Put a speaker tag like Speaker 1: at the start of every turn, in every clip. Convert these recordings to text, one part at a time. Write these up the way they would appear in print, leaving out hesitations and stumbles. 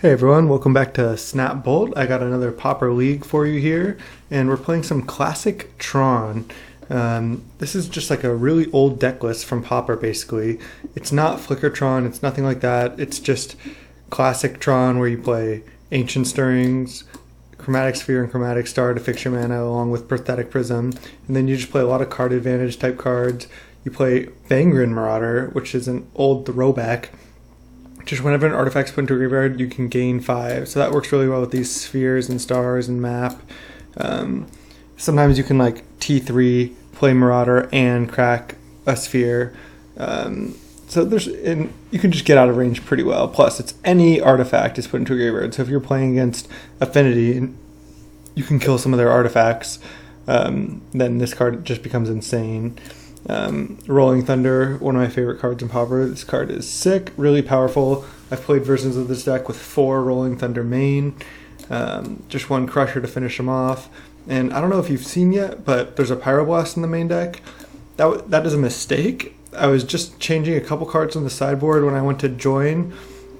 Speaker 1: Hey everyone, welcome back to Snap Bolt. I got another Pauper League for you here, and we're playing some classic Tron. This is just like a really old deck list from Pauper, basically. It's not Flicker Tron, it's nothing like that. It's just classic Tron where you play Ancient Stirrings, Chromatic Sphere, and Chromatic Star to fix your mana along with Prophetic Prism. And then you just play a lot of card advantage type cards. You play Fangren Marauder, which is an old throwback. Just whenever an artifact's put into a graveyard, you can gain 5. So that works really well with these spheres and stars and map. Sometimes you can like T3, play Marauder, and crack a sphere. So you can just get out of range pretty well. Plus, it's any artifact is put into a graveyard. So if you're playing against Affinity, you can kill some of their artifacts. Then this card just becomes insane. Rolling Thunder, one of my favorite cards in Pauper. This card is sick, really powerful. I've played versions of this deck with 4 Rolling Thunder main, just 1 Crusher to finish them off. And I don't know if you've seen yet, but there's a Pyroblast in the main deck. That is a mistake. I was just changing a couple cards on the sideboard when I went to join,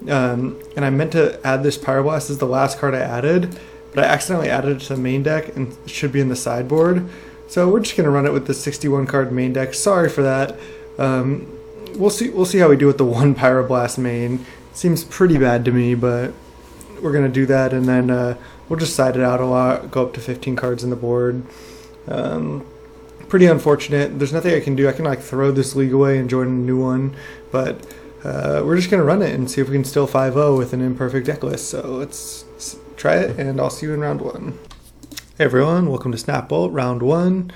Speaker 1: and I meant to add this Pyroblast as the last card I added, but I accidentally added it to the main deck and it should be in the sideboard. So we're just going to run it with the 61 card main deck. Sorry for that. We'll see how we do with the 1 Pyroblast main. Seems pretty bad to me, but we're going to do that, and then we'll just side it out a lot, go up to 15 cards in the board. Pretty unfortunate. There's nothing I can do. I can like throw this league away and join a new one, but we're just going to run it and see if we can still 5-0 with an imperfect deck list. So let's try it, and I'll see you in round 1. Hey everyone, welcome to Snap Bolt, round 1.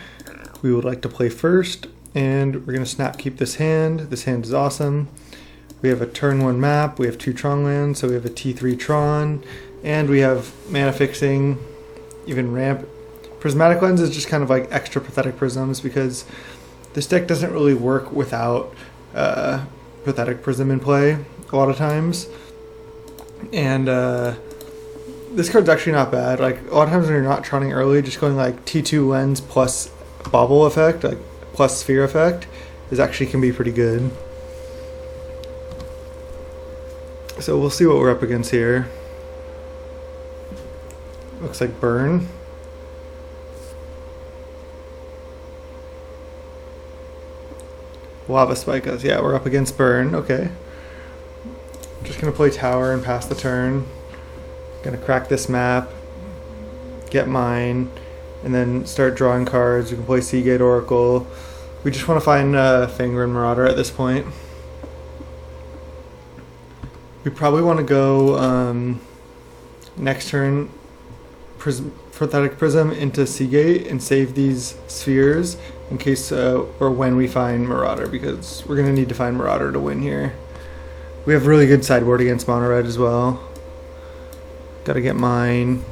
Speaker 1: We would like to play first, and we're going to snap keep this hand. This hand is awesome. We have a turn 1 map, we have 2 Tron lands, so we have a T3 Tron, and we have mana fixing, even ramp. Prismatic Lens is just kind of like extra Prophetic Prisms, because this deck doesn't really work without Prophetic Prism in play a lot of times. And this card's actually not bad. Like a lot of times when you're not Troning early, just going like T2 Lens plus Bobble effect, like plus Sphere effect, can be pretty good. So we'll see what we're up against here. Looks like Burn. Lava Spike us. Yeah, we're up against Burn. Okay. Just gonna play Tower and pass the turn. Gonna crack this map, get mine, and then start drawing cards. We can play Seagate Oracle. We just want to find Fangren Marauder at this point. We probably want to go next turn Prophetic Prism into Seagate and save these spheres in case or when we find Marauder, because we're gonna need to find Marauder to win here. We have really good sideboard against Mono Red as well. Gotta get mine.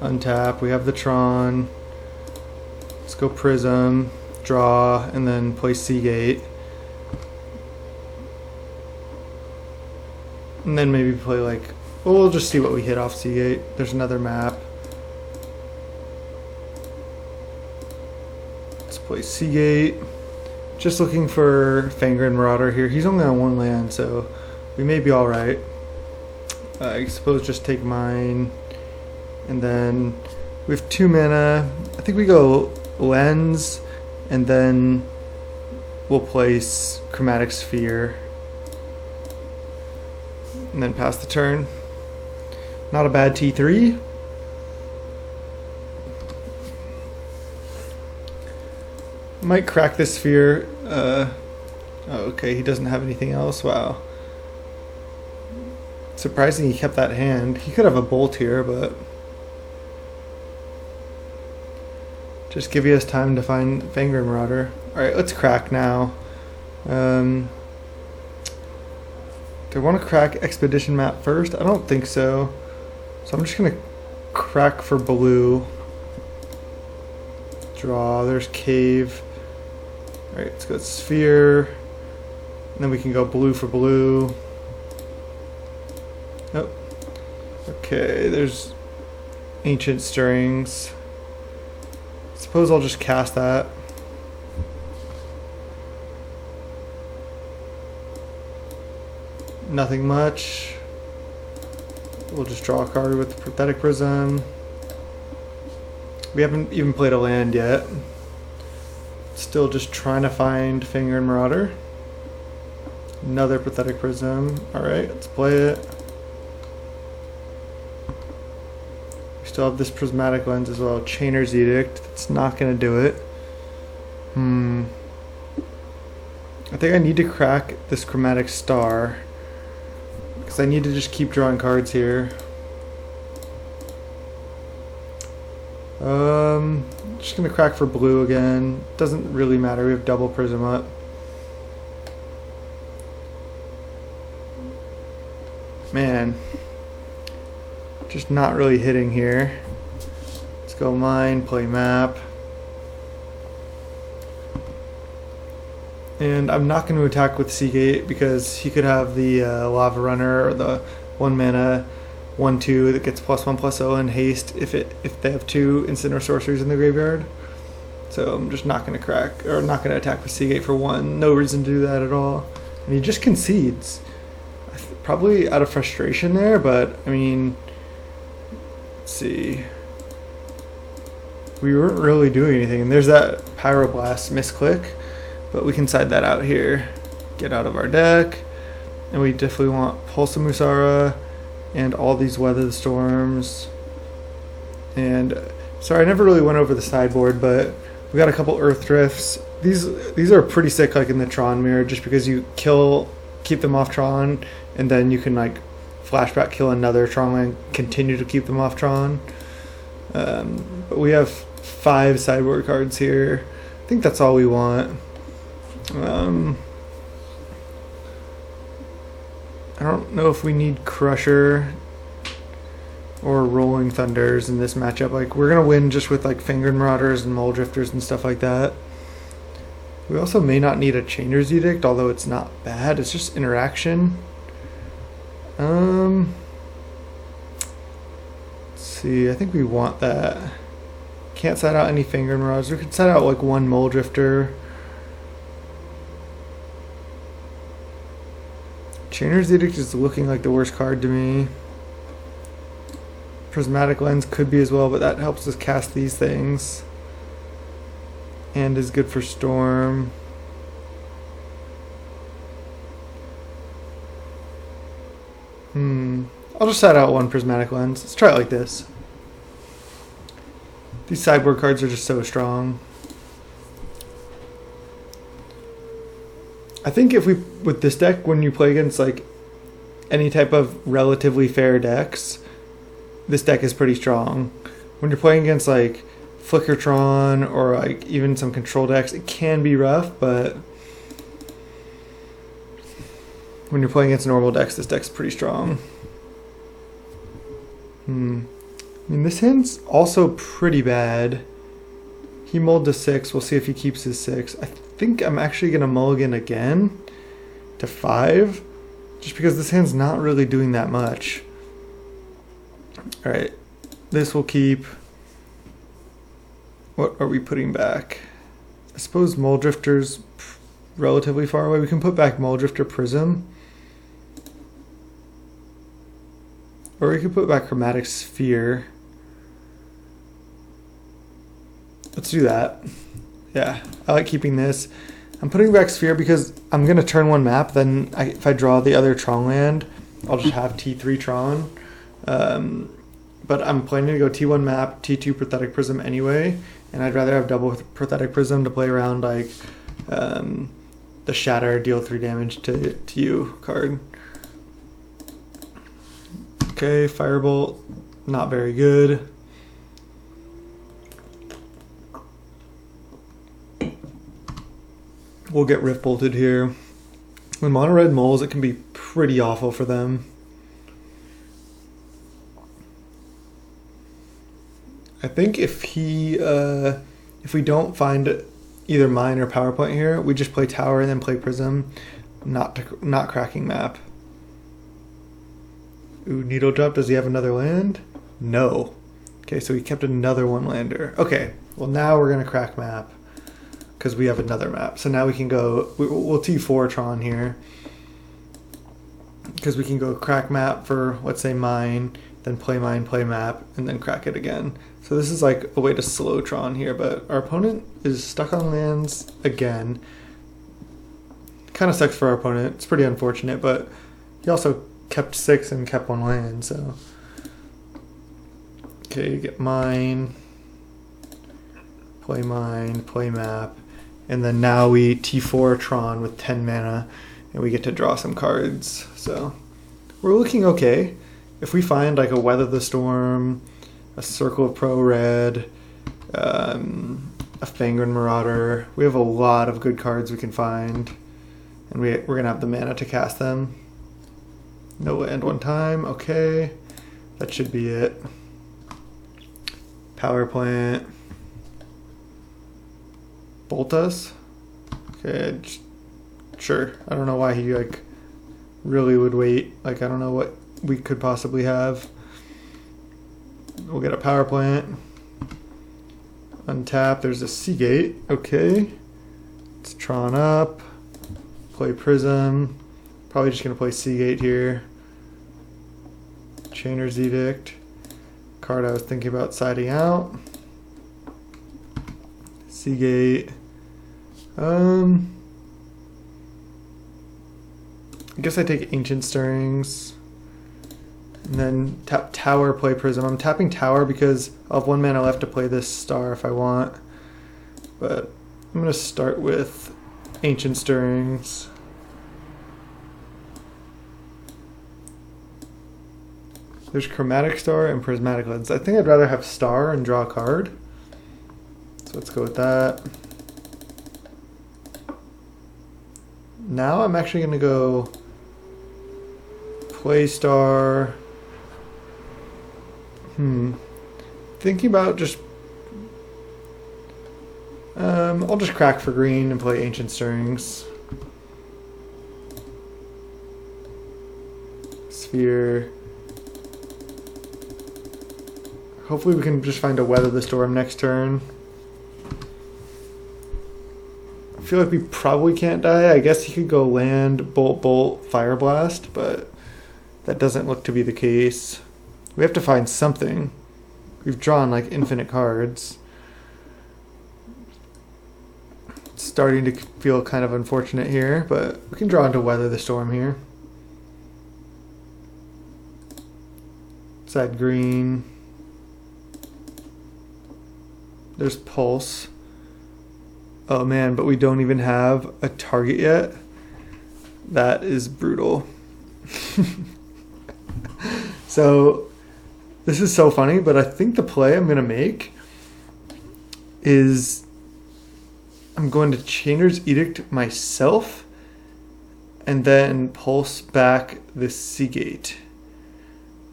Speaker 1: Untap. We have the Tron. Let's go Prism, draw, and then play Seagate. And then maybe play like... Well, we'll just see what we hit off Seagate. There's another map. Let's play Seagate. Just looking for Fangren Marauder here. He's only on 1 land, so we may be alright. I suppose just take mine, and then we have 2 mana. I think we go Lens, and then we'll place Chromatic Sphere, and then pass the turn. Not a bad T3. Might crack this sphere. Oh, okay, he doesn't have anything else. Wow. Surprising he kept that hand. He could have a Bolt here, but just give us time to find Fangren Marauder. Alright, let's crack now. Do I want to crack Expedition map first? I don't think so. So I'm just going to crack for blue. Draw. There's Cave. Alright, let's go Sphere. And then we can go blue for blue. Oh, okay, there's Ancient Stirrings. Suppose I'll just cast that. Nothing much. We'll just draw a card with the Prophetic Prism. We haven't even played a land yet. Still just trying to find Fangren Marauder. Another Prophetic Prism. Alright, let's play it. We still have this Prismatic Lens as well. Chainer's Edict. That's not going to do it. I think I need to crack this Chromatic Star. Because I need to just keep drawing cards here. Just going to crack for blue again. Doesn't really matter. We have double Prism up. Man, just not really hitting here. Let's go mine, play map. And I'm not going to attack with Seagate because he could have the Lava Runner or the 1 mana 1/2 that gets +1/+0 and haste if they have 2 instant or sorceries in the graveyard. So I'm just not going to crack or not going to attack with Seagate for 1. No reason to do that at all. And he just concedes. Probably out of frustration there, but I mean, let's see. We weren't really doing anything, and there's that Pyroblast misclick, but we can side that out here. Get out of our deck, and we definitely want Pulse of Murasa and all these Weather the Storms. And sorry, I never really went over the sideboard, but we got a couple Earth Drifts. These are pretty sick, like in the Tron mirror, just because you keep them off Tron, and then you can like flashback kill another Tron land, continue to keep them off Tron. But we have 5 sideboard cards here. I think that's all we want. I don't know if we need Crusher or Rolling Thunders in this matchup. Like, we're gonna win just with like Fangren Marauders and Mulldrifters and stuff like that. We also may not need a Chainer's Edict, although it's not bad. It's just interaction. Let's see. I think we want that. Can't side out any Fangren Marauders. We could side out like 1 Mulldrifter. Chainer's Edict is looking like the worst card to me. Prismatic Lens could be as well, but that helps us cast these things. And is good for Storm. I'll just side out 1 Prismatic Lens. Let's try it like this. These sideboard cards are just so strong. I think if with this deck, when you play against like any type of relatively fair decks, this deck is pretty strong. When you're playing against like Flickertron or like even some control decks, it can be rough, but when you're playing against normal decks, this deck's pretty strong. I mean, this hand's also pretty bad. He mulled to 6. We'll see if he keeps his 6. I think I'm actually going to mulligan again to 5, just because this hand's not really doing that much. Alright, this will keep. What are we putting back? I suppose Mulldrifter's relatively far away. We can put back Mulldrifter Prism. Or we could put back Chromatic Sphere. Let's do that. Yeah, I like keeping this. I'm putting back Sphere because I'm going to turn 1 map. Then if I draw the other Tron land, I'll just have T3 Tron. But I'm planning to go T1 map, T2 Prophetic Prism anyway. And I'd rather have double Prophetic Prism to play around like the Shatter, deal 3 damage to you card. Okay, Firebolt, not very good. We'll get Rift Bolted here. When mono red mulls, it can be pretty awful for them. I think if we don't find either mine or PowerPoint here, we just play Tower and then play Prism, not cracking map. Ooh, Needle Drop. Does he have another land? No. Okay, so he kept another 1-lander. Okay, well now we're gonna crack map because we have another map. So now we can go. We'll T4 Tron here. because we can go crack map for, let's say, mine, then play mine, play map, and then crack it again. So this is like a way to slow Tron here, but our opponent is stuck on lands again. Kind of sucks for our opponent. It's pretty unfortunate, but he also kept 6 and kept 1 land, so. Okay, get mine, play map, and then now we T4 Tron with 10 mana, and we get to draw some cards. So we're looking okay. If we find like a Weather the Storm, a Circle of Pro Red, a Fangren Marauder, we have a lot of good cards we can find, and we're gonna have the mana to cast them. No land one time, okay. That should be it. Power plant. Bolt us? Okay, sure. I don't know why he like really would wait. Like I don't know what we could possibly have. We'll get a power plant. Untap, there's a Seagate. Okay. Let's Tron up. Play Prism. Probably just gonna play Seagate here. Chainer's Edict. Card I was thinking about siding out. Seagate. I guess I take Ancient Stirrings. And then tap Tower, play Prism. I'm tapping Tower because I'll have 1 mana left to play this star if I want. But I'm going to start with Ancient Stirrings. There's Chromatic Star and Prismatic Lens. I think I'd rather have Star and draw a card. So let's go with that. Now I'm actually going to go play Star. Thinking about just... I'll just crack for green and play Ancient Stirrings. Sphere. Hopefully we can just find a Weather the Storm next turn. I feel like we probably can't die. I guess he could go land, bolt, fire blast, but that doesn't look to be the case. We have to find something. We've drawn like infinite cards. It's starting to feel kind of unfortunate here, but we can draw into Weather the Storm here. Side green. There's Pulse. Oh man, but we don't even have a target yet. That is brutal. So this is so funny, but I think the play I'm gonna make is I'm going to Chainer's Edict myself and then pulse back the Seagate.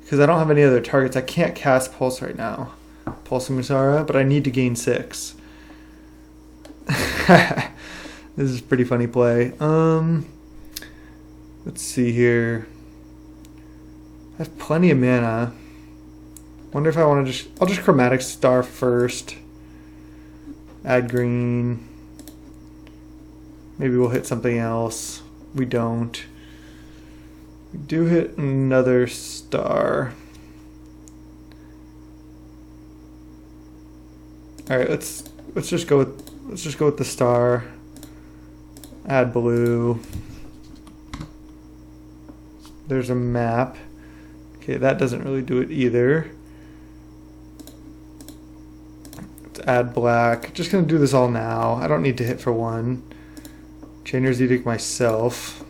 Speaker 1: Because I don't have any other targets. I can't cast Pulse right now. Pulse of Murasa, but I need to gain 6. This is a pretty funny play. Let's see here. I have plenty of mana. Wonder if I want to I'll just Chromatic Star first. Add green. Maybe we'll hit something else. We don't. We do hit another star. All right, let's just go with the star. Add blue. There's a map. Okay, that doesn't really do it either. Let's add black. Just gonna do this all now. I don't need to hit for 1. Chainer's Edict myself.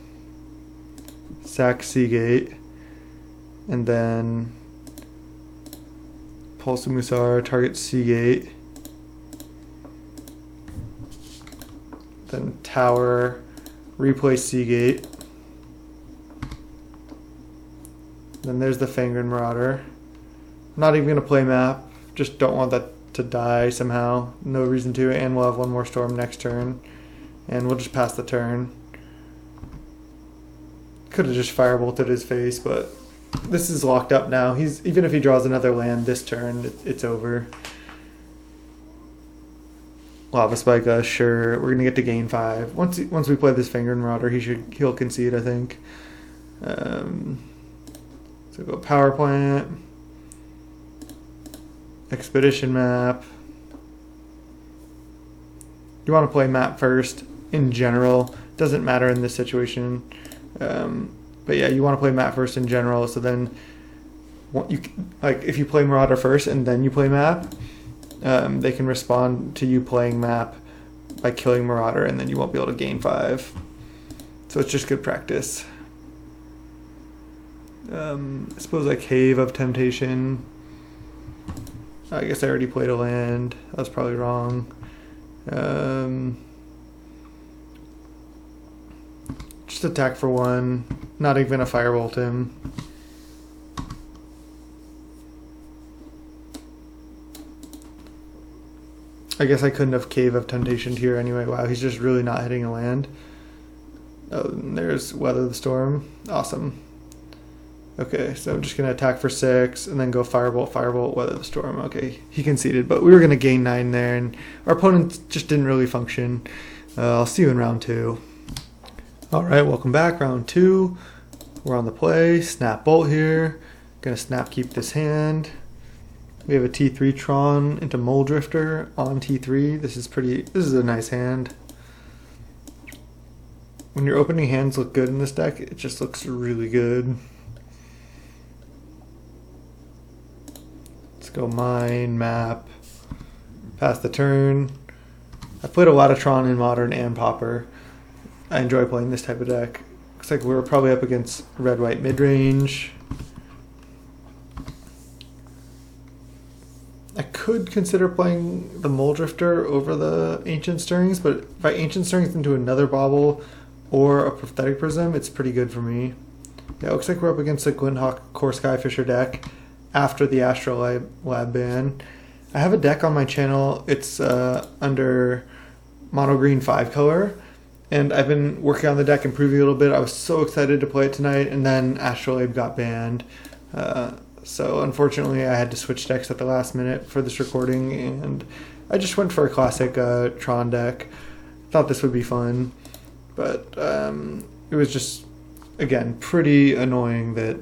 Speaker 1: Sack Seagate. And then Pulse of Murasa, target Seagate. Then Tower, replay Seagate. Then there's the Fangren Marauder. I'm not even going to play map. Just don't want that to die somehow. No reason to. And we'll have 1 more storm next turn. And we'll just pass the turn. Could have just Firebolted his face, but this is locked up now. Even if he draws another land this turn, it's over. Lava Spike us, sure. We're gonna get to gain 5. Once we play this Fangren Marauder, he'll concede, I think. So go power plant, expedition map. You want to play map first in general. Doesn't matter in this situation. But yeah, you want to play map first in general. So then, if you play Marauder first and then you play map, they can respond to you playing map by killing Marauder, and then you won't be able to gain 5. So it's just good practice. I suppose like Cave of Temptation. I guess I already played a land. That's probably wrong. Just attack for 1. Not even gonna Firebolt him. I guess I couldn't have Cave of Temptation here anyway. Wow, he's just really not hitting a land. Oh, and there's Weather the Storm. Awesome. Okay, so I'm just going to attack for 6 and then go Firebolt, Firebolt, Weather the Storm. Okay, he conceded, but we were going to gain 9 there, and our opponent just didn't really function. I'll see you in round 2. All right, welcome back. Round 2. We're on the play. Snap Bolt here. Going to snap keep this hand. We have a T3 Tron into Mulldrifter on T3. This is a nice hand. When your opening hands look good in this deck, it just looks really good. Let's go mine, map, pass the turn. I've played a lot of Tron in Modern and Pauper. I enjoy playing this type of deck. Looks like we're probably up against red-white mid-range. I could consider playing the Mulldrifter over the Ancient Stirrings, but if I Ancient Stirrings into another Bauble or a Prophetic Prism, it's pretty good for me. Yeah, it looks like we're up against a Glinthawk Core Skyfisher deck after the astrolabe ban. I have a deck on my channel. It's under mono green 5 color, and I've been working on the deck, improving a little bit. I was so excited to play it tonight, and then astrolabe got banned. So unfortunately, I had to switch decks at the last minute for this recording, and I just went for a classic Tron deck. Thought this would be fun, but it was just, again, pretty annoying that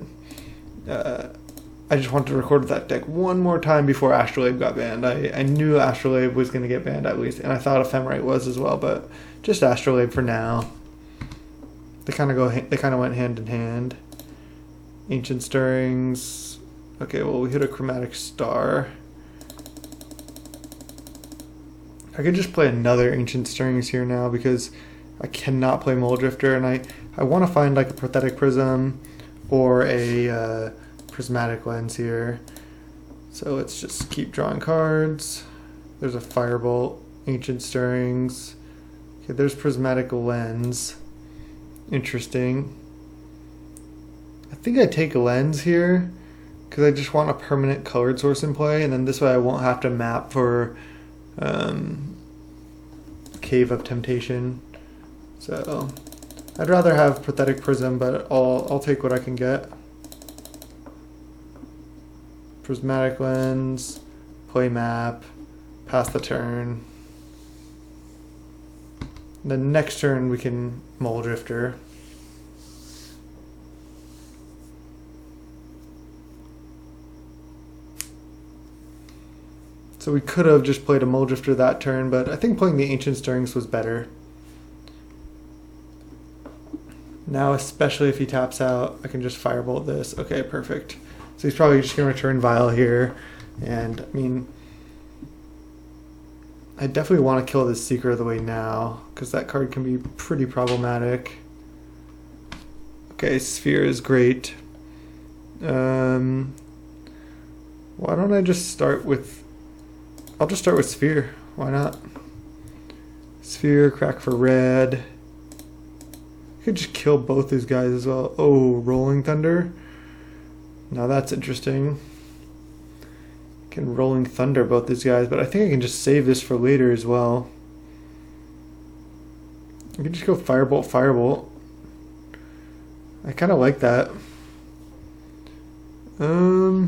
Speaker 1: I just wanted to record that deck one more time before astrolabe got banned. I knew astrolabe was going to get banned at least, and I thought ephemerate was as well, but just astrolabe for now. They kind of went hand in hand. Ancient Stirrings. Okay, well, we hit a Chromatic Star. I could just play another Ancient Stirrings here now because I cannot play Mulldrifter, and I want to find like a Prophetic Prism or a Prismatic Lens here. So let's just keep drawing cards. There's a Firebolt, Ancient Stirrings. Okay, there's Prismatic Lens. Interesting. I think I take a Lens here because I just want a permanent colored source in play, and then this way I won't have to map for Cave of Temptation. So I'd rather have Prophetic Prism, but I'll take what I can get. Prismatic Lens, play map, pass the turn. And then next turn we can Mulldrifter. So we could have just played a Mulldrifter that turn, but I think playing the Ancient Stirrings was better. Now, especially if he taps out, I can just Firebolt this. Okay, perfect. So he's probably just going to return Vial here. And, I mean, I definitely want to kill this Seeker of the Way now, because that card can be pretty problematic. Okay, Sphere is great. Why don't I just start with... I'll just start with Sphere. Why not? Sphere, crack for red. I could just kill both these guys as well. Oh, Rolling Thunder. Now that's interesting. I can Rolling Thunder both these guys, but I think I can just save this for later as well. I can just go Firebolt, Firebolt. I kind of like that. So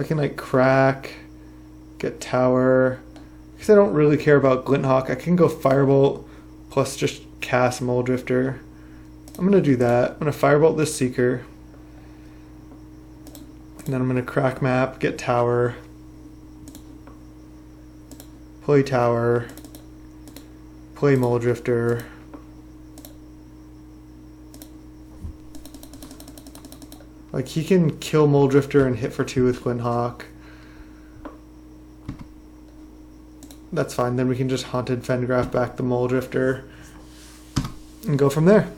Speaker 1: I can like crack, get Tower. Because I don't really care about Glinthawk, I can go Firebolt plus just cast Mulldrifter. I'm going to do that. I'm going to Firebolt this Seeker. And then I'm going to crack map, get tower, play tower, play Mulldrifter. Like, he can kill Mulldrifter and hit for 2 with Glinthawk. That's fine. Then we can just Haunted Fengraf back the Mulldrifter and go from there.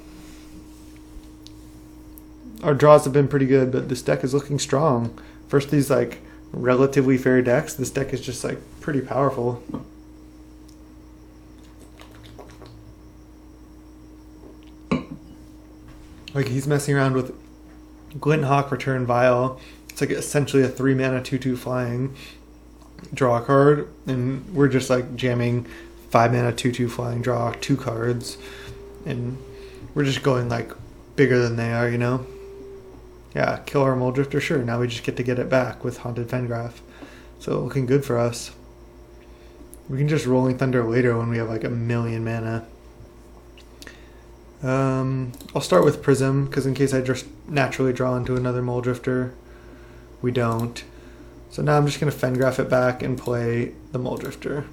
Speaker 1: Our draws have been pretty good, but this deck is looking strong. First these like relatively fair decks, this deck is just like pretty powerful. Like, he's messing around with Glinthawk, Return Vial. It's like essentially a 3-mana 2/2 flying. Draw a card, and we're just like jamming 5-mana 2/2 flying, draw 2 cards, and we're just going like bigger than they are, you know? Yeah, kill our Mulldrifter, sure. Now we just get to get it back with Haunted Fengraf. So looking good for us. We can just Rolling Thunder later when we have like 1,000,000 mana. I'll start with Prism, because in case I just naturally draw into another Mulldrifter, we don't. So now I'm just going to Fengraf it back and play the Mulldrifter.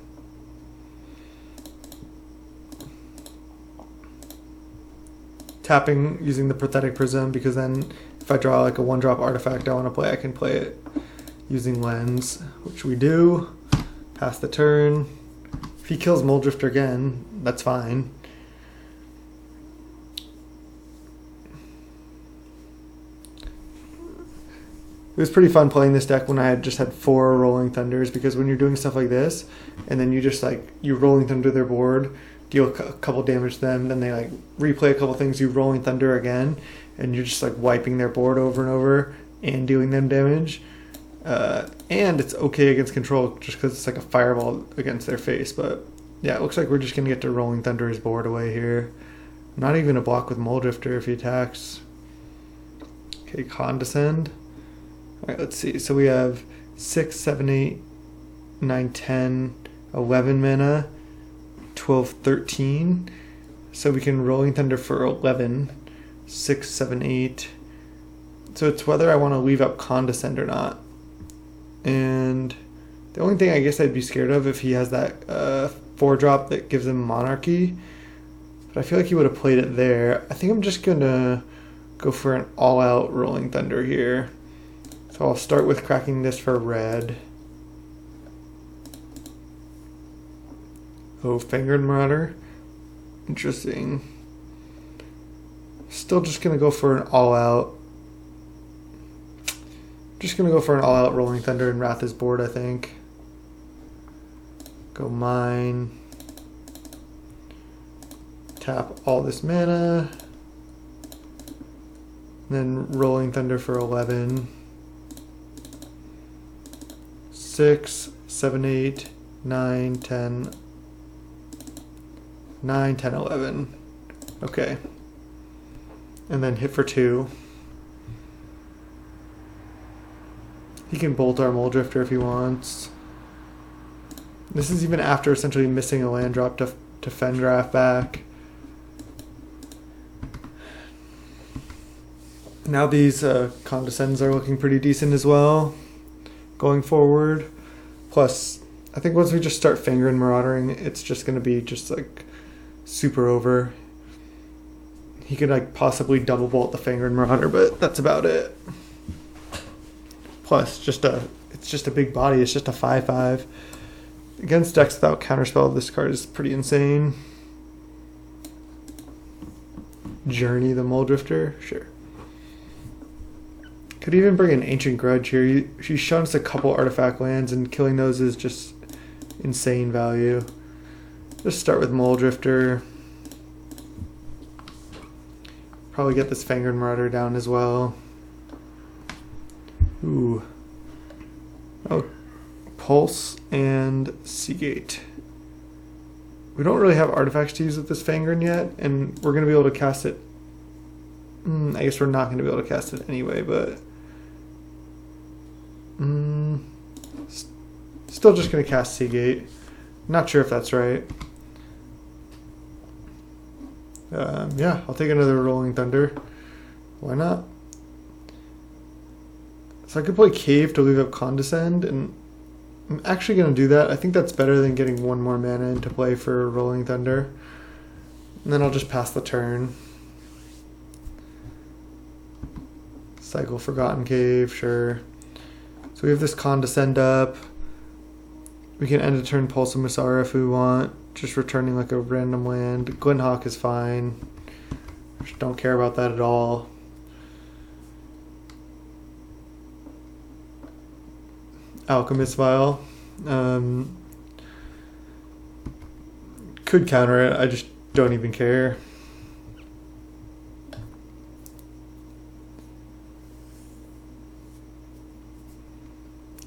Speaker 1: Tapping using the Prophetic Prism, because then if I draw like a 1-drop artifact I want to play, I can play it using Lens, which we do. Pass the turn. If he kills Mulldrifter again, that's fine. It was pretty fun playing this deck when I had just had 4 Rolling Thunders, because when you're doing stuff like this, and then you just like, you Rolling Thunder their board, deal a couple damage to them, then they like replay a couple things, you Rolling Thunder again, and you're just like wiping their board over and over and dealing them damage. And it's okay against control just because it's like a Firebolt against their face. But yeah, it looks like we're just going to get to Rolling Thunder his board away here. I'm not even going to block with Mulldrifter if he attacks. Okay, Condescend. Alright, let's see. So we have 6, 7, 8, 9, 10, 11 mana, 12, 13. So we can Rolling Thunder for 11. 6, 7, 8. So it's whether I want to leave up Condescend or not. And the only thing I guess I'd be scared of if he has that 4-drop that gives him Monarchy. But I feel like he would have played it there. I think I'm just going to go for an all-out Rolling Thunder here. So I'll start with cracking this for red. Oh, Fangren Marauder. Interesting. Still just going to go for an all-out. Just going to go for an all-out Rolling Thunder and Wrath his board, I think. Go mine. Tap all this mana. Then Rolling Thunder for 11. 6, 7, 8, 9, 10. 9, 10, 11. Okay. And then hit for 2. He can bolt our Mulldrifter if he wants. This is even after essentially missing a land drop to Fengraf back. Now these Condescends are looking pretty decent as well going forward. Plus, I think once we just start Fangren Maraudering, it's just going to be just like super over. He could like possibly double bolt the Fangren Marauder, but that's about it. Plus, it's just a big body. It's just a 5/5. Against decks without counterspell, this card is pretty insane. Journey the Mulldrifter, sure. Could even bring an Ancient Grudge here. She's shown us a couple artifact lands, and killing those is just insane value. Just start with Mulldrifter. Probably get this Fangren Marauder down as well. Ooh. Oh, Pulse and Seagate. We don't really have artifacts to use with this Fangren yet, and we're going to be able to cast it. I guess we're not going to be able to cast it anyway, but still just going to cast Seagate. Not sure if that's right. Yeah, I'll take another Rolling Thunder. Why not? So I could play Cave to leave up Condescend, and I'm actually going to do that. I think that's better than getting one more mana into play for Rolling Thunder. And then I'll just pass the turn. Cycle Forgotten Cave, sure. So we have this Condescend up. We can end a turn Pulse of Murasa if we want. Just returning like a random land. Glinthawk is fine. Just don't care about that at all. Alchemist Vial. Could counter it, I just don't even care.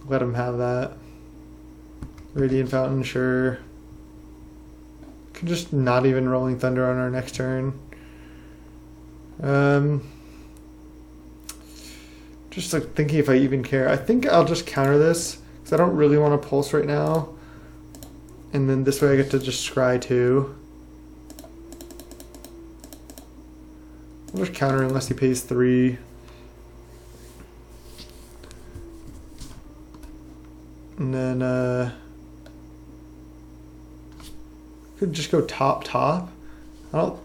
Speaker 1: Let him have that. Radiant Fountain, sure. Could just not even Rolling Thunder on our next turn. Just like thinking if I even care. I think I'll just counter this because I don't really want to pulse right now. And then this way I get to just scry too. I'll just counter unless he pays 3. And then could just go top. I don't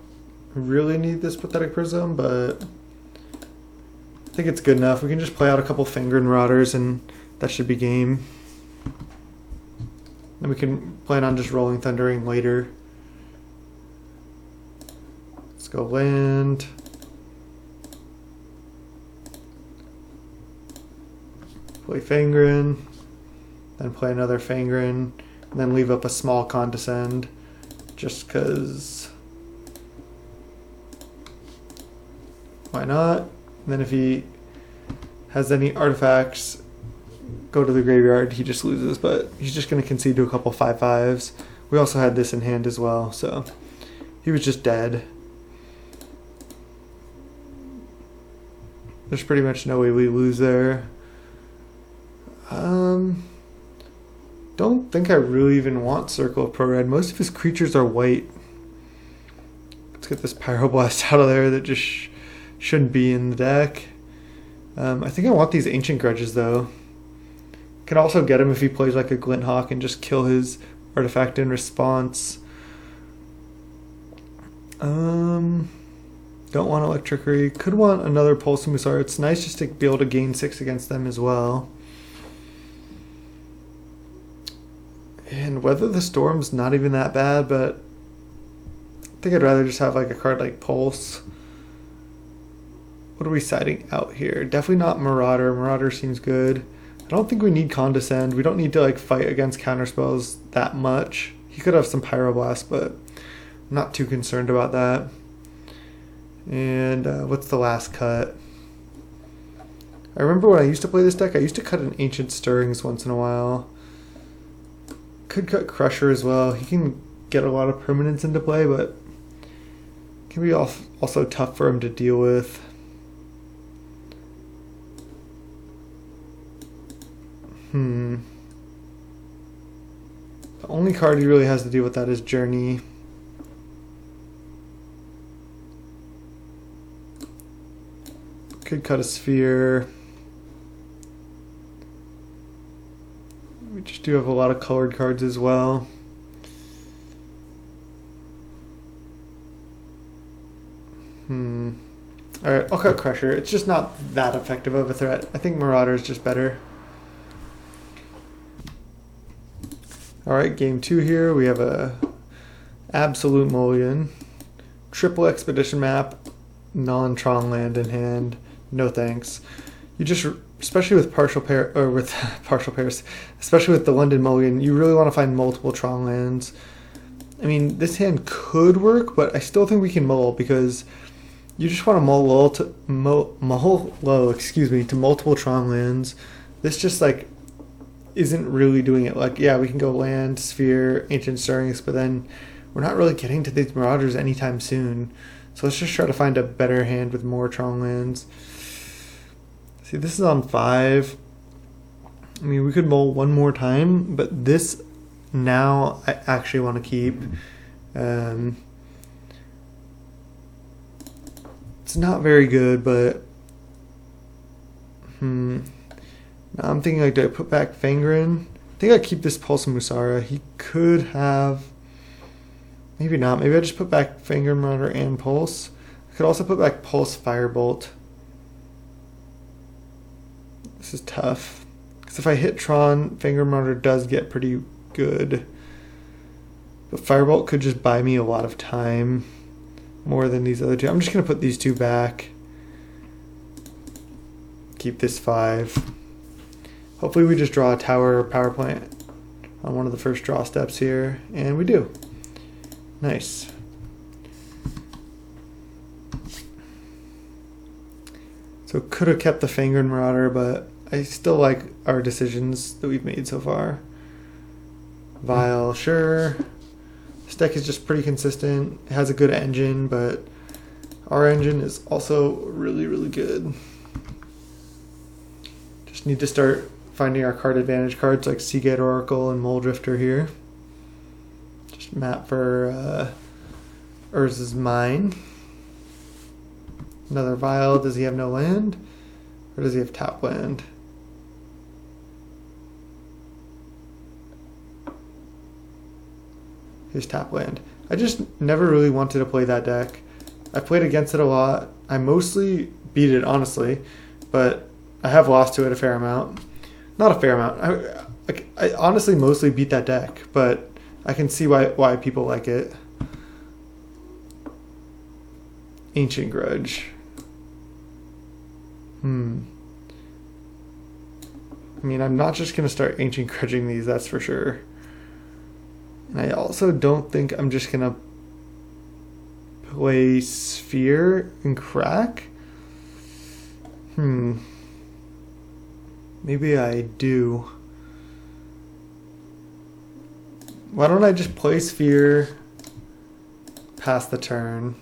Speaker 1: really need this Prophetic Prism, but I think it's good enough. We can just play out a couple Fangren Marauders and that should be game. Then we can plan on just Rolling Thundering later. Let's go land. Play Fangren. Then play another Fangren. And then leave up a small Condescend. Just because. Why not? And then if he has any artifacts go to the graveyard, he just loses, but he's just going to concede to a couple 5/5s. We also had this in hand as well, so he was just dead. There's pretty much no way we lose there. Don't think I really even want Circle of Pro-Red. Most of his creatures are white. Let's get this Pyroblast out of there that just shouldn't be in the deck. I think I want these Ancient Grudges though. Can also get him if he plays like a Glinthawk and just kill his artifact in response. Don't want Electrickery. Could want another Pulse of Murasa. It's nice just to be able to gain 6 against them as well. And Weather the Storm's not even that bad, but I think I'd rather just have like a card like Pulse. What are we siding out here? Definitely not Marauder. Marauder seems good. I don't think we need Condescend. We don't need to like fight against counterspells that much. He could have some Pyroblast, but I'm not too concerned about that. And what's the last cut? I remember when I used to play this deck, I used to cut an Ancient Stirrings once in a while. Could cut Crusher as well. He can get a lot of permanents into play, but it can be also tough for him to deal with. The only card he really has to deal with that is Journey. Could cut a Sphere. We just do have a lot of colored cards as well. Alright, I'll cut Crusher. It's just not that effective of a threat. I think Marauder is just better. Alright, game 2 here. We have a Absolute Mulligan. Triple Expedition map. Non-Tron land in hand. No thanks. You just, especially with partial pair, or with partial pairs, especially with the London Mulligan, you really want to find multiple Tron lands. I mean, this hand could work, but I still think we can mull because you just want to mull low to multiple Tron lands. This just like isn't really doing it. Like, yeah, we can go land, Sphere, Ancient Stirrings, but then we're not really getting to these Marauders anytime soon. So let's just try to find a better hand with more Tron lands. See, this is on 5. I mean, we could mull one more time, but this now I actually want to keep. It's not very good, but now I'm thinking, like, do I put back Fangren? I think I keep this Pulse of Murasa. He could have, maybe not. Maybe I just put back Fangren Marauder and Pulse. I could also put back Pulse Firebolt. This is tough, because if I hit Tron, Fangren Marauder does get pretty good. But Firebolt could just buy me a lot of time, more than these other two. I'm just going to put these two back. Keep this 5. Hopefully we just draw a tower or power plant on one of the first draw steps here. And we do. Nice. So could have kept the Fangren Marauder, but I still like our decisions that we've made so far. Vial, sure. This deck is just pretty consistent. It has a good engine, but our engine is also really, really good. Just need to start finding our card advantage cards like Seagate Oracle and Mulldrifter here. Just map for Urza's Mine. Another Vial. Does he have no land? Or does he have tap land? His tap land. I just never really wanted to play that deck. I played against it a lot. I mostly beat it, honestly, but I have lost to it a fair amount. Not a fair amount. I honestly mostly beat that deck, but I can see why people like it. Ancient Grudge. I mean, I'm not just going to start Ancient Grudging these, that's for sure. And I also don't think I'm just going to play Sphere and crack. Maybe I do. Why don't I just play Sphere, pass the turn?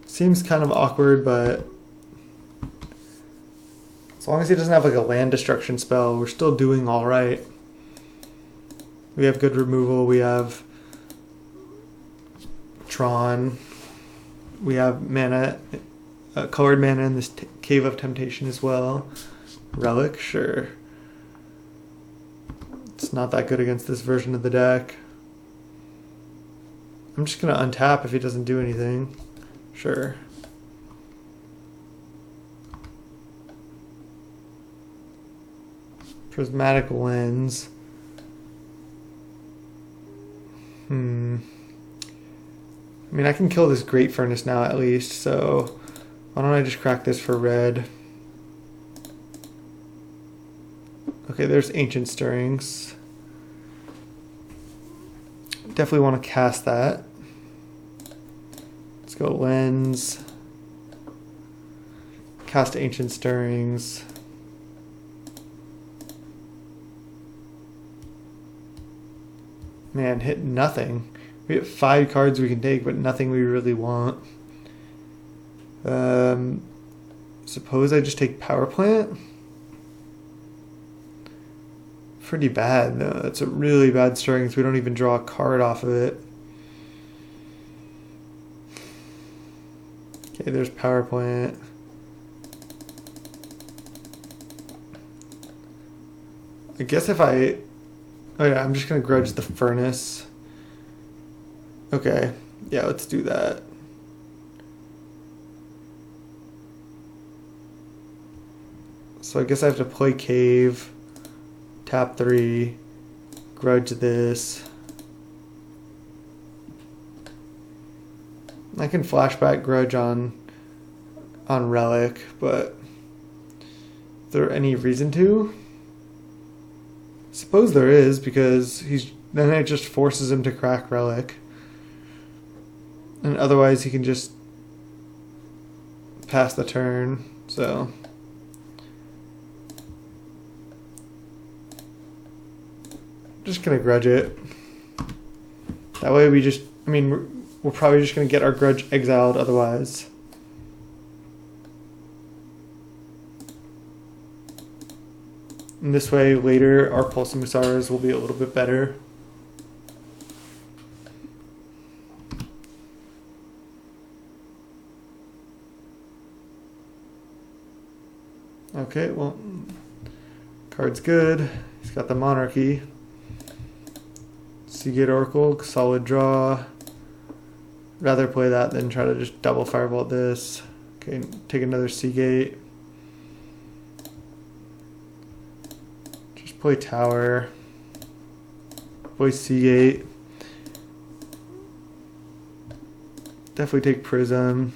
Speaker 1: Seems kind of awkward, but as long as he doesn't have like a land destruction spell, we're still doing all right. We have good removal. We have Tron. We have mana, colored mana in this Cave of Temptation as well. Relic, sure. It's not that good against this version of the deck. I'm just going to untap if he doesn't do anything. Sure. Prismatic Lens. I mean, I can kill this Great Furnace now at least, so why don't I just crack this for red? Okay, there's Ancient Stirrings. Definitely want to cast that. Let's go Lens. Cast Ancient Stirrings. Man, hit nothing. We have 5 cards we can take, but nothing we really want. Suppose I just take Power Plant? Pretty bad. No, that's a really bad Stirrings. We don't even draw a card off of it. Okay, there's Power Plant. I guess if I... Oh yeah, I'm just going to grudge the Furnace. Okay, yeah, let's do that. So I guess I have to play Cave, tap 3, grudge this. I can flashback grudge on Relic, but is there any reason to? Suppose there is, because then it just forces him to crack Relic. And otherwise he can just pass the turn, so. Just gonna grudge it. That way we just, I mean, we're probably just gonna get our grudge exiled otherwise. And this way later our Pulse of Murasa's will be a little bit better. Okay, well, card's good. He's got the Monarchy. Seagate Oracle, solid draw. Rather play that than try to just double Firebolt this. Okay, take another Seagate. Just play Tower. Play Seagate. Definitely take Prism.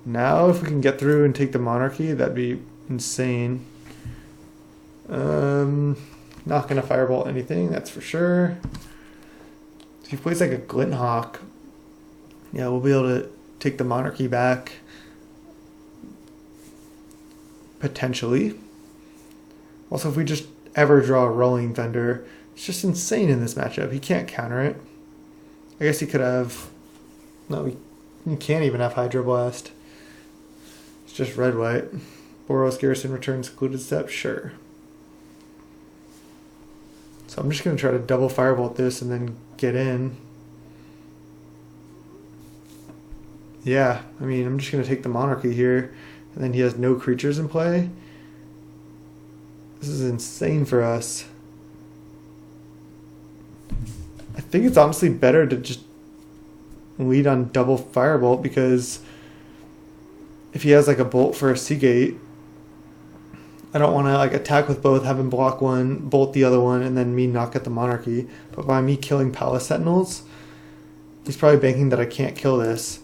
Speaker 1: Now if we can get through and take the Monarchy, that'd be insane. Not gonna Firebolt anything, that's for sure. If he plays like a Glinthawk, yeah, we'll be able to take the Monarchy back. Potentially. Also, if we just ever draw a Rolling Thunder, it's just insane in this matchup. He can't counter it. I guess he could have... No, he can't even have Hydroblast. It's just red-white. Boros Garrison returns Secluded Step, sure. So I'm just going to try to double Firebolt this and then get in. Yeah, I mean, I'm just going to take the Monarchy here. And then he has no creatures in play. This is insane for us. I think it's honestly better to just lead on double Firebolt, because if he has like a Bolt for a Seagate, I don't want to like attack with both, have him block one, bolt the other one, and then me not get the Monarchy. But by me killing Palace Sentinels, he's probably banking that I can't kill this.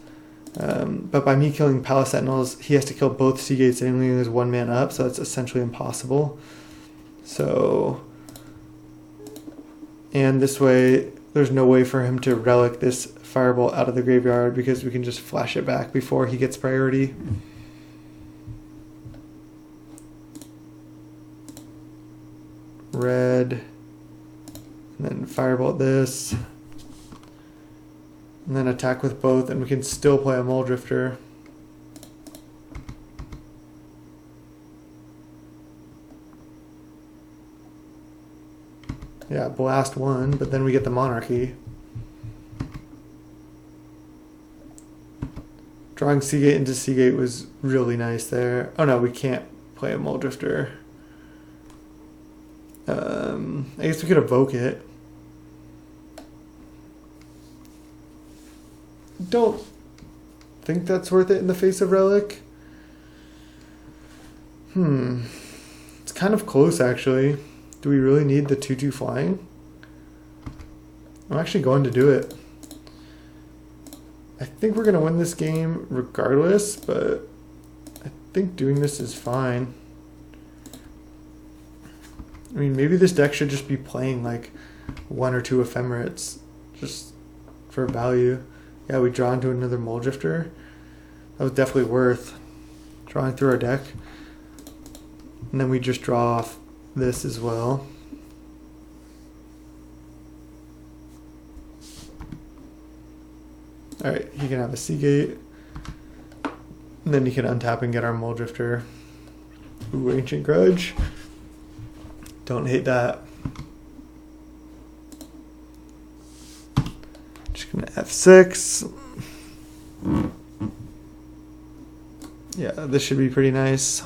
Speaker 1: But by me killing Palace Sentinels, he has to kill both Seagates and only there's one man up, so that's essentially impossible. So, and this way, there's no way for him to relic this Firebolt out of the graveyard, because we can just flash it back before he gets priority. Red, and then Firebolt this, and then attack with both, and we can still play a Mulldrifter. Yeah, blast one, but then we get the Monarchy. Drawing Seagate into Seagate was really nice there. Oh no, we can't play a Mulldrifter. I guess we could evoke it. Don't think that's worth it in the face of Relic. It's kind of close, actually. Do we really need the 2/2 flying? I'm actually going to do it. I think we're going to win this game regardless, but I think doing this is fine. I mean, maybe this deck should just be playing like 1 or 2 Ephemerates just for value. Yeah, we draw into another Mulldrifter. That was definitely worth drawing through our deck. And then we just draw off this as well. Alright, he can have a Seagate. And then he can untap and get our Mulldrifter. Ooh, Ancient Grudge. Don't hate that. Just gonna F6. Yeah, this should be pretty nice.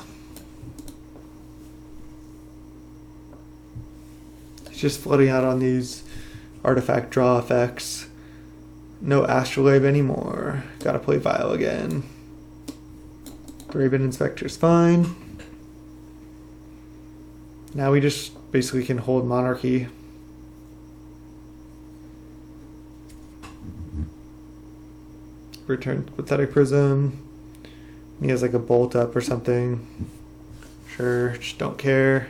Speaker 1: He's just floating out on these artifact draw effects. No Astrolabe anymore. Gotta play Vial again. Graven Inspector's fine. Now we just basically can hold Monarchy. Return Prophetic Prism. He has like a Bolt up or something. Sure, just don't care.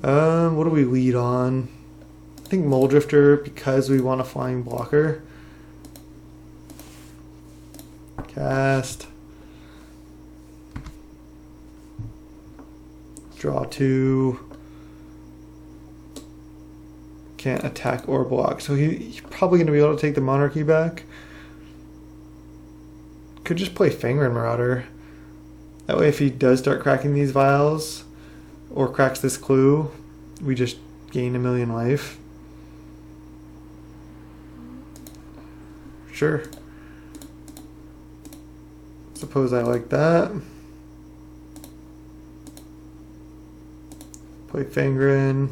Speaker 1: What do we lead on? I think Mulldrifter, because we want a flying blocker. Cast. Draw 2. Can't attack or block. So he's probably going to be able to take the Monarchy back. Could just play Fangren Marauder. That way if he does start cracking these vials, or cracks this clue, we just gain 1,000,000 life. Sure. Suppose I like that. Play Fangren.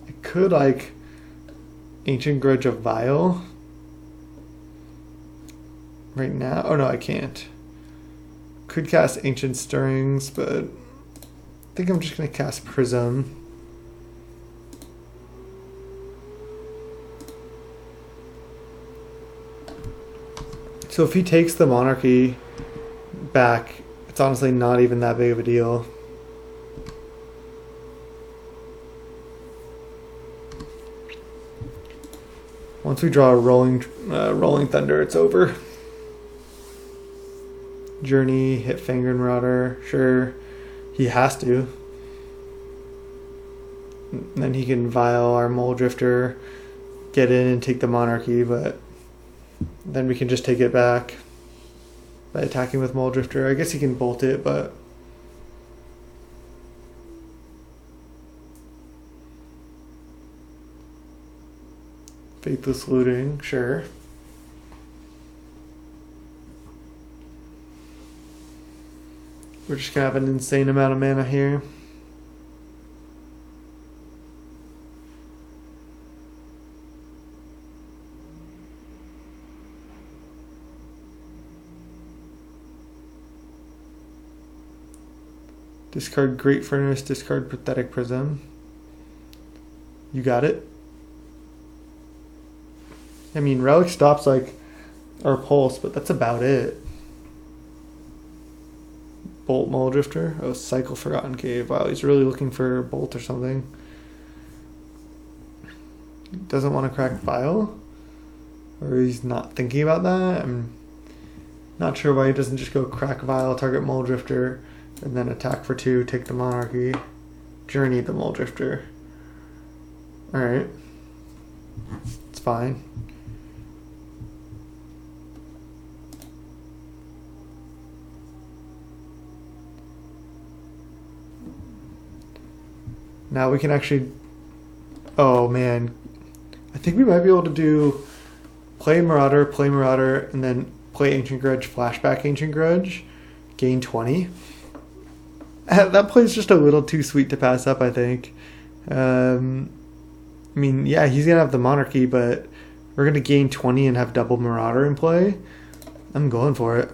Speaker 1: I could like Ancient Grudge of Vile right now. Oh no, I can't. Could cast Ancient Stirrings, but I think I'm just gonna cast Prism. So if he takes the Monarchy back, it's honestly not even that big of a deal. Once we draw a rolling Thunder, it's over. Journey, hit Fangren Marauder, sure. He has to. And then he can Vile our Mulldrifter, get in and take the Monarchy, but then we can just take it back by attacking with Mulldrifter. I guess he can bolt it, but Faithless Looting, sure. We're just gonna have an insane amount of mana here. Discard Great Furnace, discard Prophetic Prism. You got it. I mean, Relic stops like our Pulse, but that's about it. Bolt Mulldrifter. Oh, Cycle Forgotten Cave. Wow, he's really looking for Bolt or something. Doesn't want to crack Vile? Or he's not thinking about that? I'm not sure why he doesn't just go crack Vile, target Mulldrifter, and then attack for 2, take the Monarchy, journey the Mulldrifter. Alright. It's fine. Now we can actually... Oh man. I think we might be able to do play Marauder, and then play Ancient Grudge, flashback Ancient Grudge, gain 20. That play's just a little too sweet to pass up, I think. I mean, yeah, he's going to have the Monarchy, but we're going to gain 20 and have double Marauder in play. I'm going for it.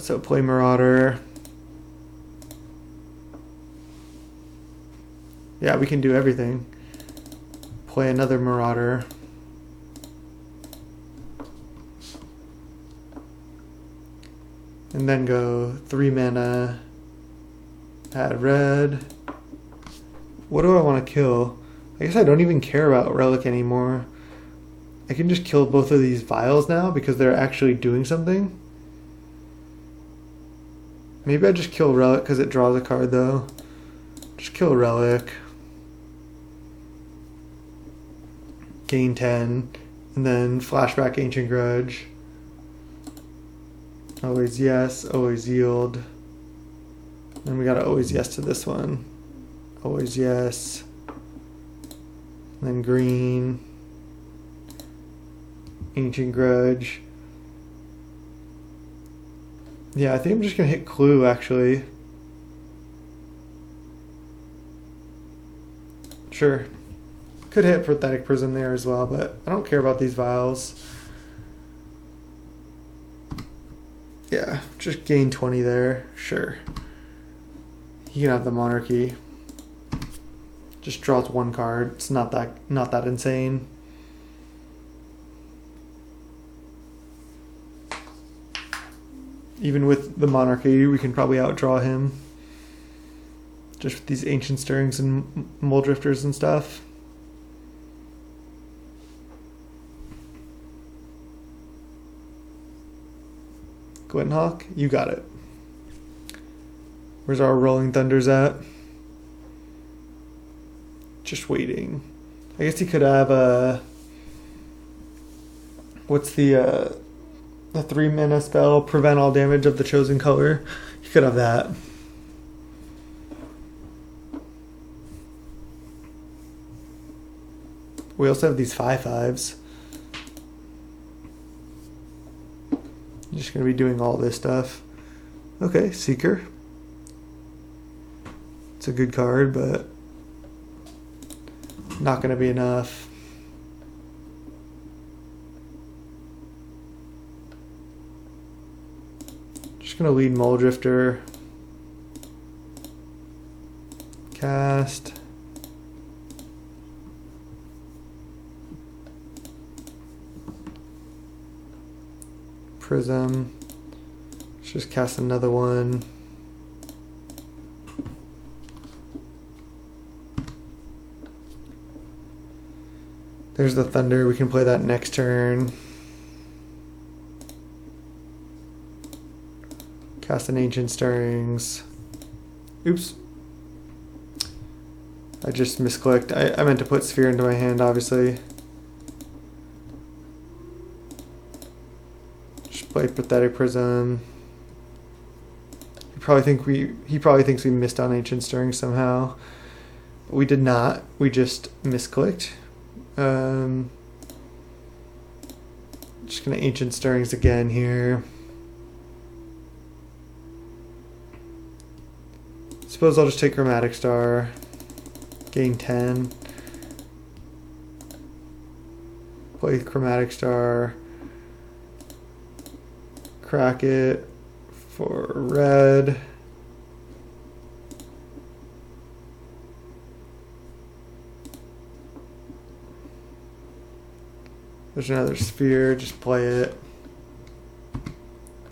Speaker 1: So play Marauder. Yeah, we can do everything. Play another Marauder. And then go 3 mana, add red. What do I want to kill? I guess I don't even care about Relic anymore. I can just kill both of these Vials now because they're actually doing something. Maybe I just kill Relic because it draws a card though. Just kill Relic. Gain 10. And then flashback Ancient Grudge. Always yes, always yield. Then we gotta always yes to this one. Always yes. And then green. Ancient Grudge. Yeah, I think I'm just gonna hit Clue actually. Sure. Could hit Prophetic Prism there as well, but I don't care about these Vials. Yeah, just gain 20 there. Sure. He can have the Monarchy. Just draws 1 card. It's not that insane. Even with the Monarchy, we can probably outdraw him. Just with these Ancient Stirrings and Mulldrifters and stuff. Gwynhawk, you got it. Where's our Rolling Thunders at? Just waiting. I guess he could have a... What's the 3 mana spell? Prevent all damage of the chosen color. He could have that. We also have these 5/5s. I'm just going to be doing all this stuff. Okay, Seeker. It's a good card, but not going to be enough. Just going to lead Mulldrifter. Cast. Prism. Let's just cast another one. There's the Thunder. We can play that next turn. Cast an Ancient Stirrings. Oops. I just misclicked. I meant to put Sphere into my hand, obviously. Just play Prophetic Prism. He probably thinks we missed on Ancient Stirrings somehow. But we did not. We just misclicked. Just gonna Ancient Stirrings again here. Suppose I'll just take Chromatic Star. Gain 10. Play Chromatic Star. Crack it for red. There's another Sphere, just play it.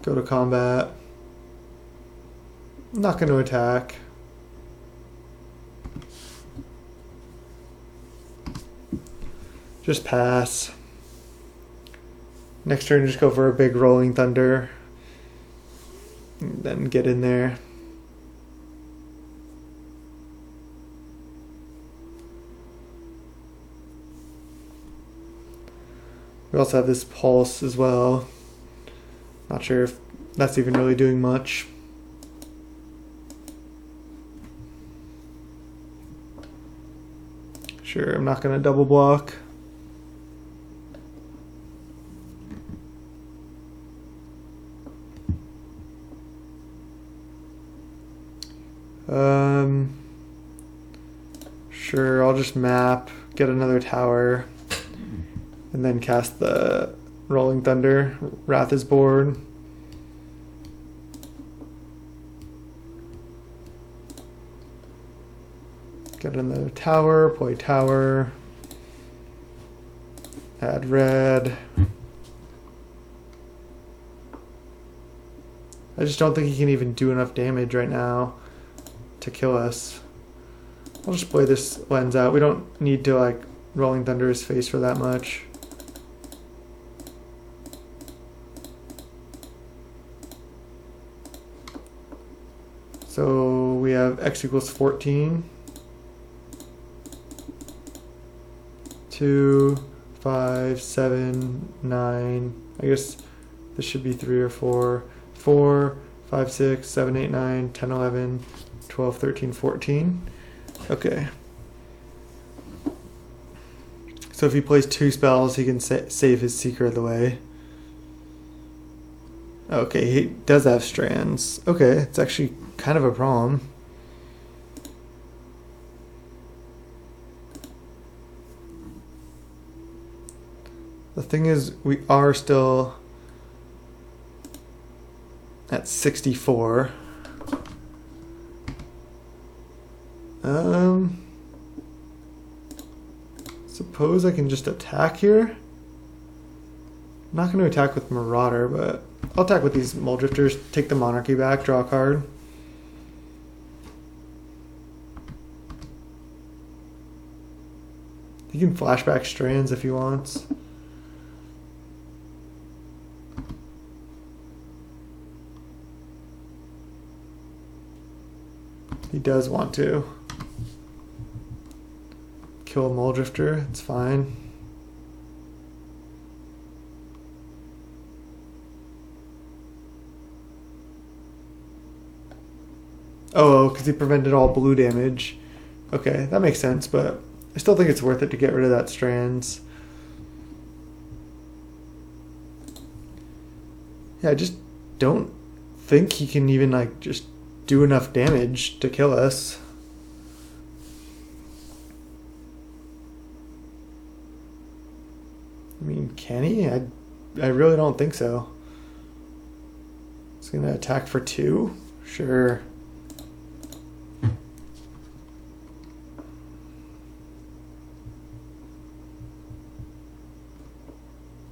Speaker 1: Go to combat. I'm not going to attack. Just pass. Next turn, just go for a big Rolling Thunder. And then get in there. We also have this Pulse as well. Not sure if that's even really doing much. Sure, I'm not going to double block. Sure, I'll just map, get another tower, and then cast the Rolling Thunder. Wrath is board. Get another tower, play tower, add red. I just don't think he can even do enough damage right now to kill us. I'll just play this Lens out. We don't need to like Rolling Thunder his face for that much. So we have X equals 14. 2, 5, 7, 9. I guess this should be 3 or 4. 4, 5, 6, 7, 8, 9, 10, 11, 12, 13, 14. Okay. So if he plays 2 spells, he can save his Seeker of the way. Okay, he does have Strands. Okay, it's actually kind of a problem. The thing is, we are still at 64. Suppose I can just attack here. I'm not going to attack with Marauder, but I'll attack with these Mulldrifters, take the Monarchy back, draw a card. He can flashback Strands if he wants. He does want to kill a Mulldrifter, it's fine. Oh, because he prevented all blue damage. Okay, that makes sense, but I still think it's worth it to get rid of that Strands. Yeah, I just don't think he can even like just do enough damage to kill us. I mean, can he? I really don't think so. He's gonna attack for 2? Sure.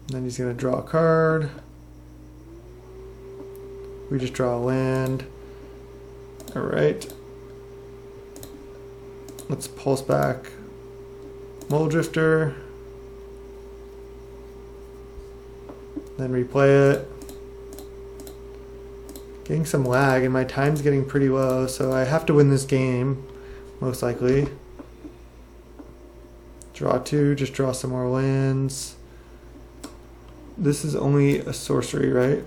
Speaker 1: Then he's gonna draw a card. We just draw a land. Alright. Let's pulse back Mulldrifter. Then replay it. Getting some lag and my time's getting pretty low, so I have to win this game, most likely. Draw 2, just draw some more lands. This is only a sorcery, right?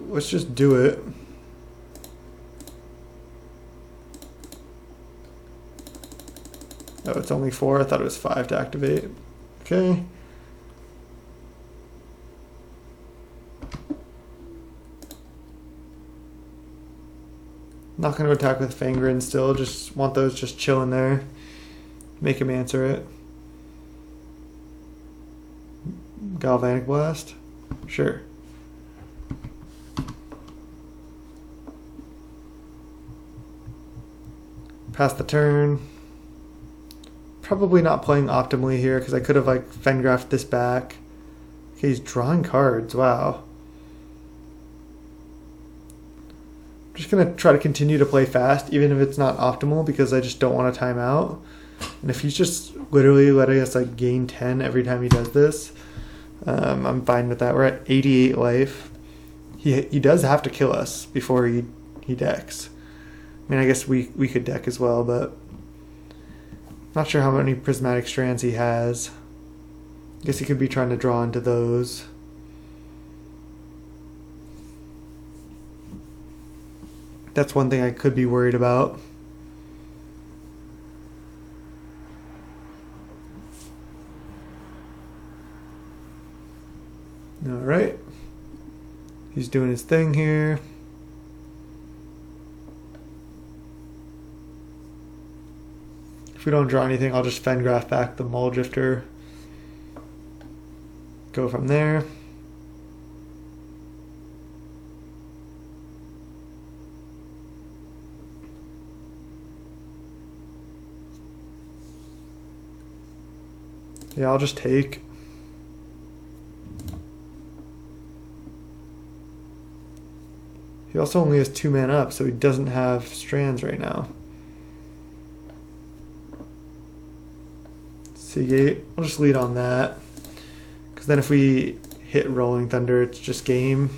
Speaker 1: Let's just do it. Oh, it's only 4. I thought it was 5 to activate. Okay. Not going to attack with Fangren still. Just want those just chilling there. Make him answer it. Galvanic Blast? Sure. Pass the turn. Probably not playing optimally here because I could have like Fengrafed this back. Okay, he's drawing cards. Wow. I'm just going to try to continue to play fast even if it's not optimal because I just don't want to time out. And if he's just literally letting us like gain 10 every time he does this, I'm fine with that. We're at 88 life. He does have to kill us before he decks. I mean, I guess we could deck as well, but not sure how many prismatic strands he has. I guess he could be trying to draw into those. That's one thing I could be worried about. All right. He's doing his thing here. If we don't draw anything, I'll just Fengraf back the Mulldrifter. Go from there. Yeah, I'll just take. He also only has 2 mana up, so he doesn't have strands right now. Seagate, I'll just lead on that. Because then if we hit Rolling Thunder, it's just game.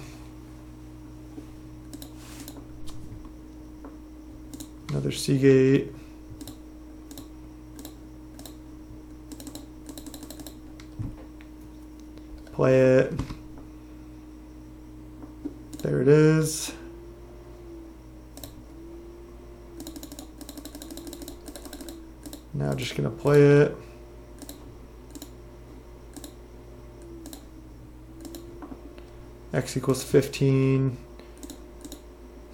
Speaker 1: Another Seagate. Play it. There it is. Now just gonna play it. X equals 15.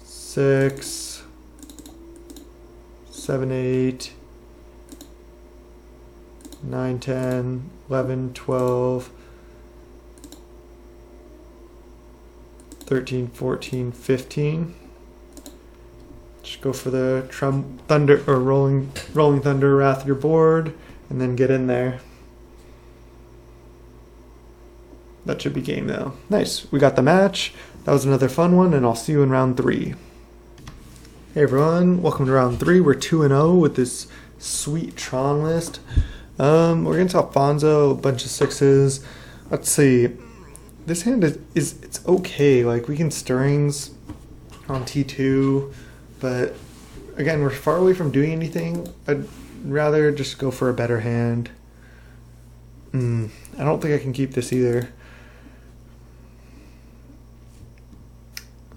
Speaker 1: 6. 7, 8. 9, 10. 11, 12. 13, 14, 15. Just go for the thunder or rolling thunder, wrath your board, and then get in there. That should be game though. Nice, we got the match. That was another fun one, and I'll see you in round 3. Hey everyone, welcome to round 3. We're 2-0 with this sweet Tron list. We're against Alfonso, a bunch of 6s. Let's see. This hand is it's okay. Like we can stirrings on T2, but again, we're far away from doing anything. I'd rather just go for a better hand. I don't think I can keep this either.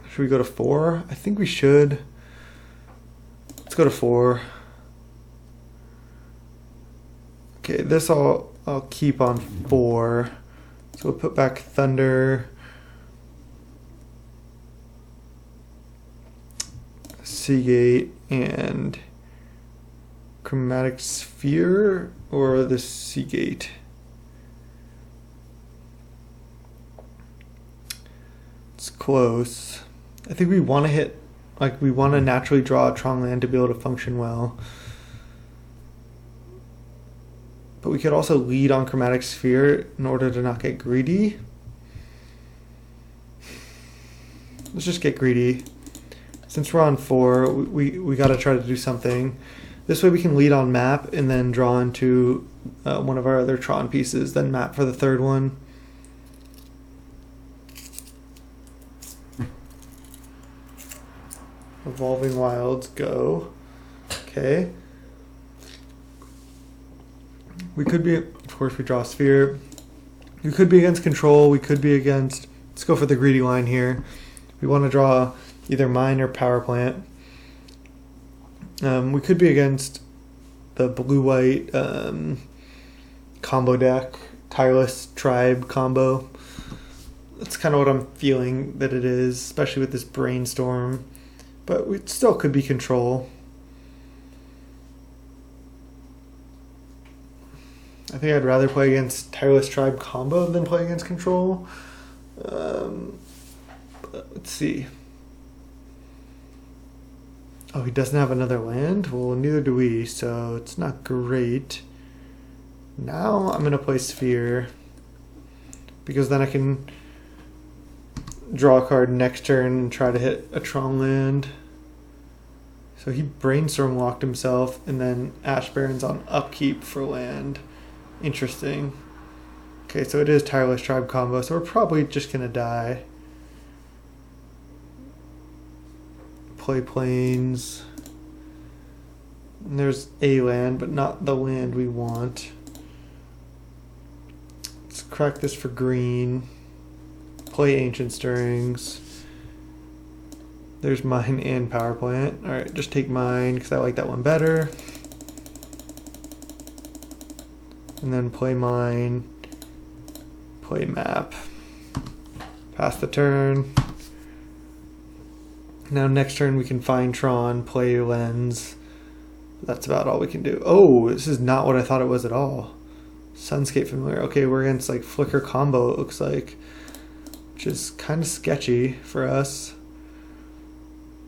Speaker 1: Should we go to 4? I think we should. Let's go to 4. Okay, this I'll keep on 4. So we'll put back Thunder, Seagate, and Chromatic Sphere, or the Seagate. It's close. I think we want to hit, like, we want to naturally draw a Tron land to be able to function well. But we could also lead on Chromatic Sphere in order to not get greedy. Let's just get greedy. Since we're on 4, we got to try to do something. This way we can lead on map and then draw into one of our other Tron pieces, then map for the 3rd one. Evolving Wilds, go. Okay. We could be, of course, we draw a sphere. We could be against control. We could be against, let's go for the greedy line here. We want to draw either mine or power plant. We could be against the blue-white combo deck, Tireless Tribe combo. That's kind of what I'm feeling that it is, especially with this Brainstorm. But we still could be control. I think I'd rather play against Tireless Tribe combo than play against control. Let's see. Oh, he doesn't have another land? Well, neither do we, so it's not great. Now I'm going to play Sphere, because then I can draw a card next turn and try to hit a Tron land. So he Brainstorm locked himself, and then Ash Baron's on upkeep for land. Interesting. Okay, so it is Tireless Tribe combo, so we're probably just going to die. Play Plains. And there's a land, but not the land we want. Let's crack this for green. Play Ancient Stirrings. There's mine and power plant. Alright, just take mine because I like that one better. And then play mine. Play map. Pass the turn. Now next turn we can find Tron, play Lens. That's about all we can do. Oh, this is not what I thought it was at all. Sunscape Familiar. Okay, we're against like Flicker combo, it looks like. Which is kind of sketchy for us.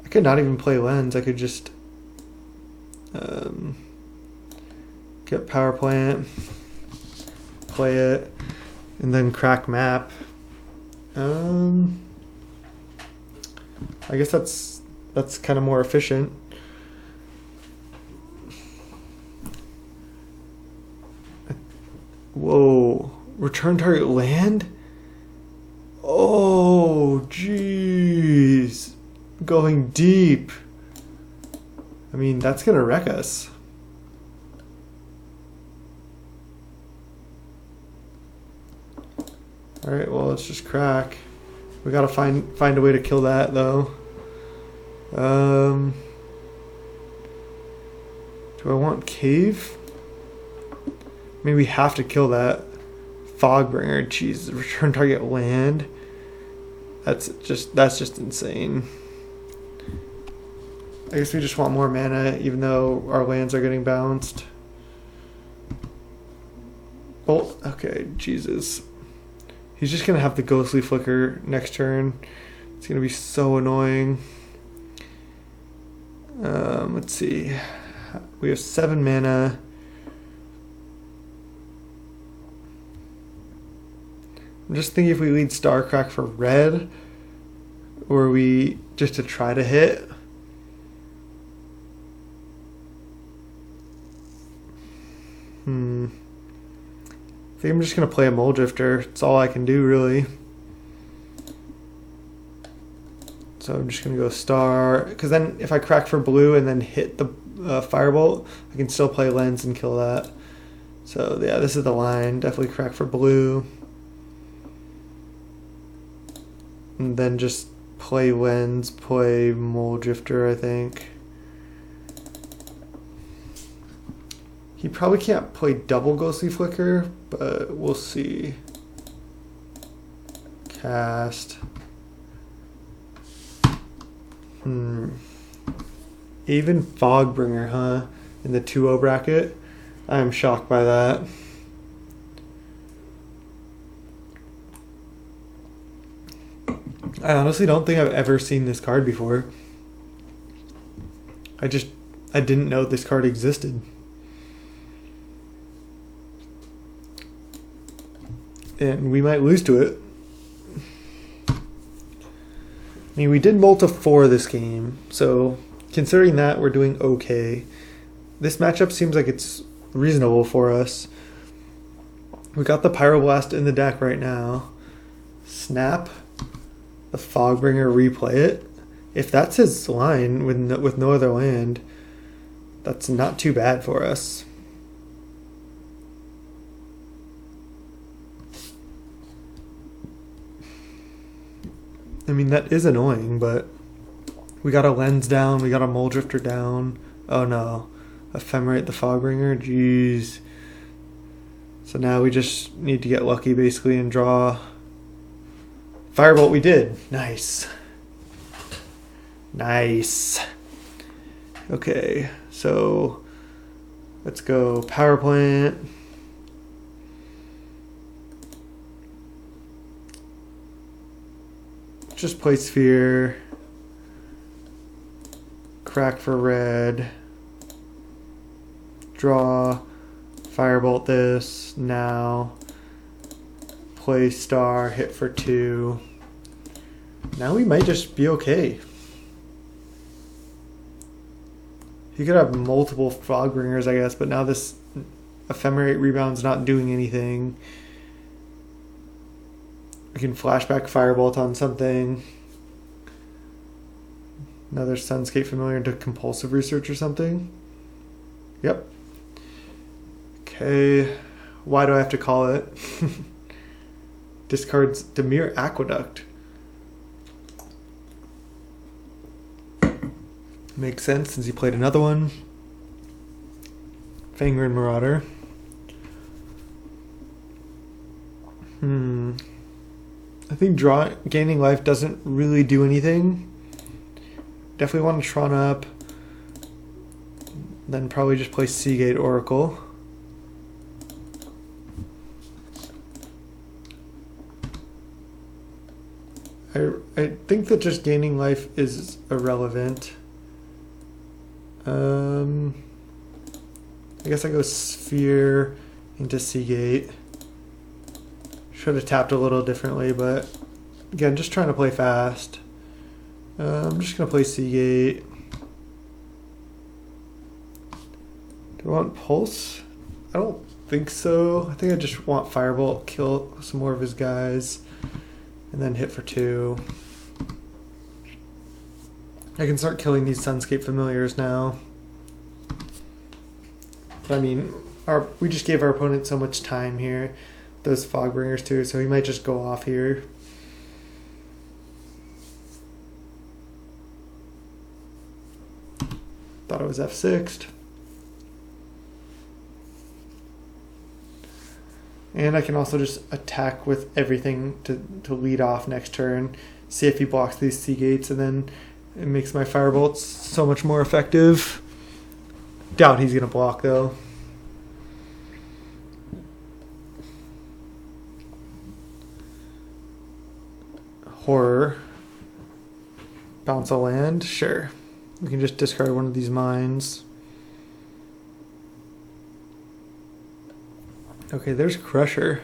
Speaker 1: I could not even play Lens. I could just get power plant, play it, and then crack map. I guess that's kind of more efficient. Whoa, return target land? Oh, jeez. Going deep. I mean, that's gonna wreck us. Alright, well, let's just crack. We gotta find a way to kill that, though. Do I want Cave? Maybe we have to kill that. Fogbringer, jeez, return target land. That's just insane. I guess we just want more mana, even though our lands are getting bounced. Bolt, okay, Jesus. He's just gonna have the Ghostly Flicker next turn. It's gonna be so annoying. Let's see. We have 7 mana. I'm just thinking if we lead Starcrack for red, or we just to try to hit. I think I'm just going to play a Mulldrifter. It's all I can do, really. So I'm just going to go Star. Because then if I crack for blue and then hit the Firebolt, I can still play Lens and kill that. So yeah, this is the line. Definitely crack for blue. And then just play Lens, play Mulldrifter, I think. He probably can't play double Ghostly Flicker, but we'll see. Cast. Even Fogbringer, huh? In the 2-0 bracket? I am shocked by that. I honestly don't think I've ever seen this card before. I didn't know this card existed. And we might lose to it. I mean, we did multi 4 this game, so considering that, we're doing okay. This matchup seems like it's reasonable for us. We got the Pyroblast in the deck right now. Snap the Fogbringer, replay it. If that's his line with no other land, that's not too bad for us. I mean, that is annoying, but we got a Lens down, we got a Mulldrifter down. Oh no, Ephemerate the Fogbringer, jeez. So now we just need to get lucky basically and draw. Firebolt we did, nice. Nice. Okay, so let's go Power Plant. Just play Sphere. Crack for red. Draw. Firebolt this. Now. Play Star. Hit for 2. Now we might just be okay. You could have multiple Fogbringers, I guess, but now this Ephemerate Rebound's not doing anything. We can flashback Firebolt on something. Another Sunscape Familiar into Compulsive Research or something. Yep. Okay. Why do I have to call it? Discards Demir Aqueduct. Makes sense since he played another one. Fangren Marauder. I think gaining life doesn't really do anything. Definitely want to Tron up. Then probably just play Seagate Oracle. I think that just gaining life is irrelevant. I guess I go Sphere into Seagate. Should have tapped a little differently, but again, just trying to play fast. I'm just going to play Seagate. Do I want Pulse? I don't think so. I think I just want Firebolt, kill some more of his guys, and then hit for 2. I can start killing these Sunscape Familiars now. But I mean, we just gave our opponent so much time here. Those Fogbringers too, so he might just go off here. Thought it was F6'd. And I can also just attack with everything to lead off next turn. See if he blocks these Seagates, and then it makes my Firebolts so much more effective. Doubt he's going to block though. Horror. Bounce a land? Sure. We can just discard one of these mines. Okay, there's Crusher.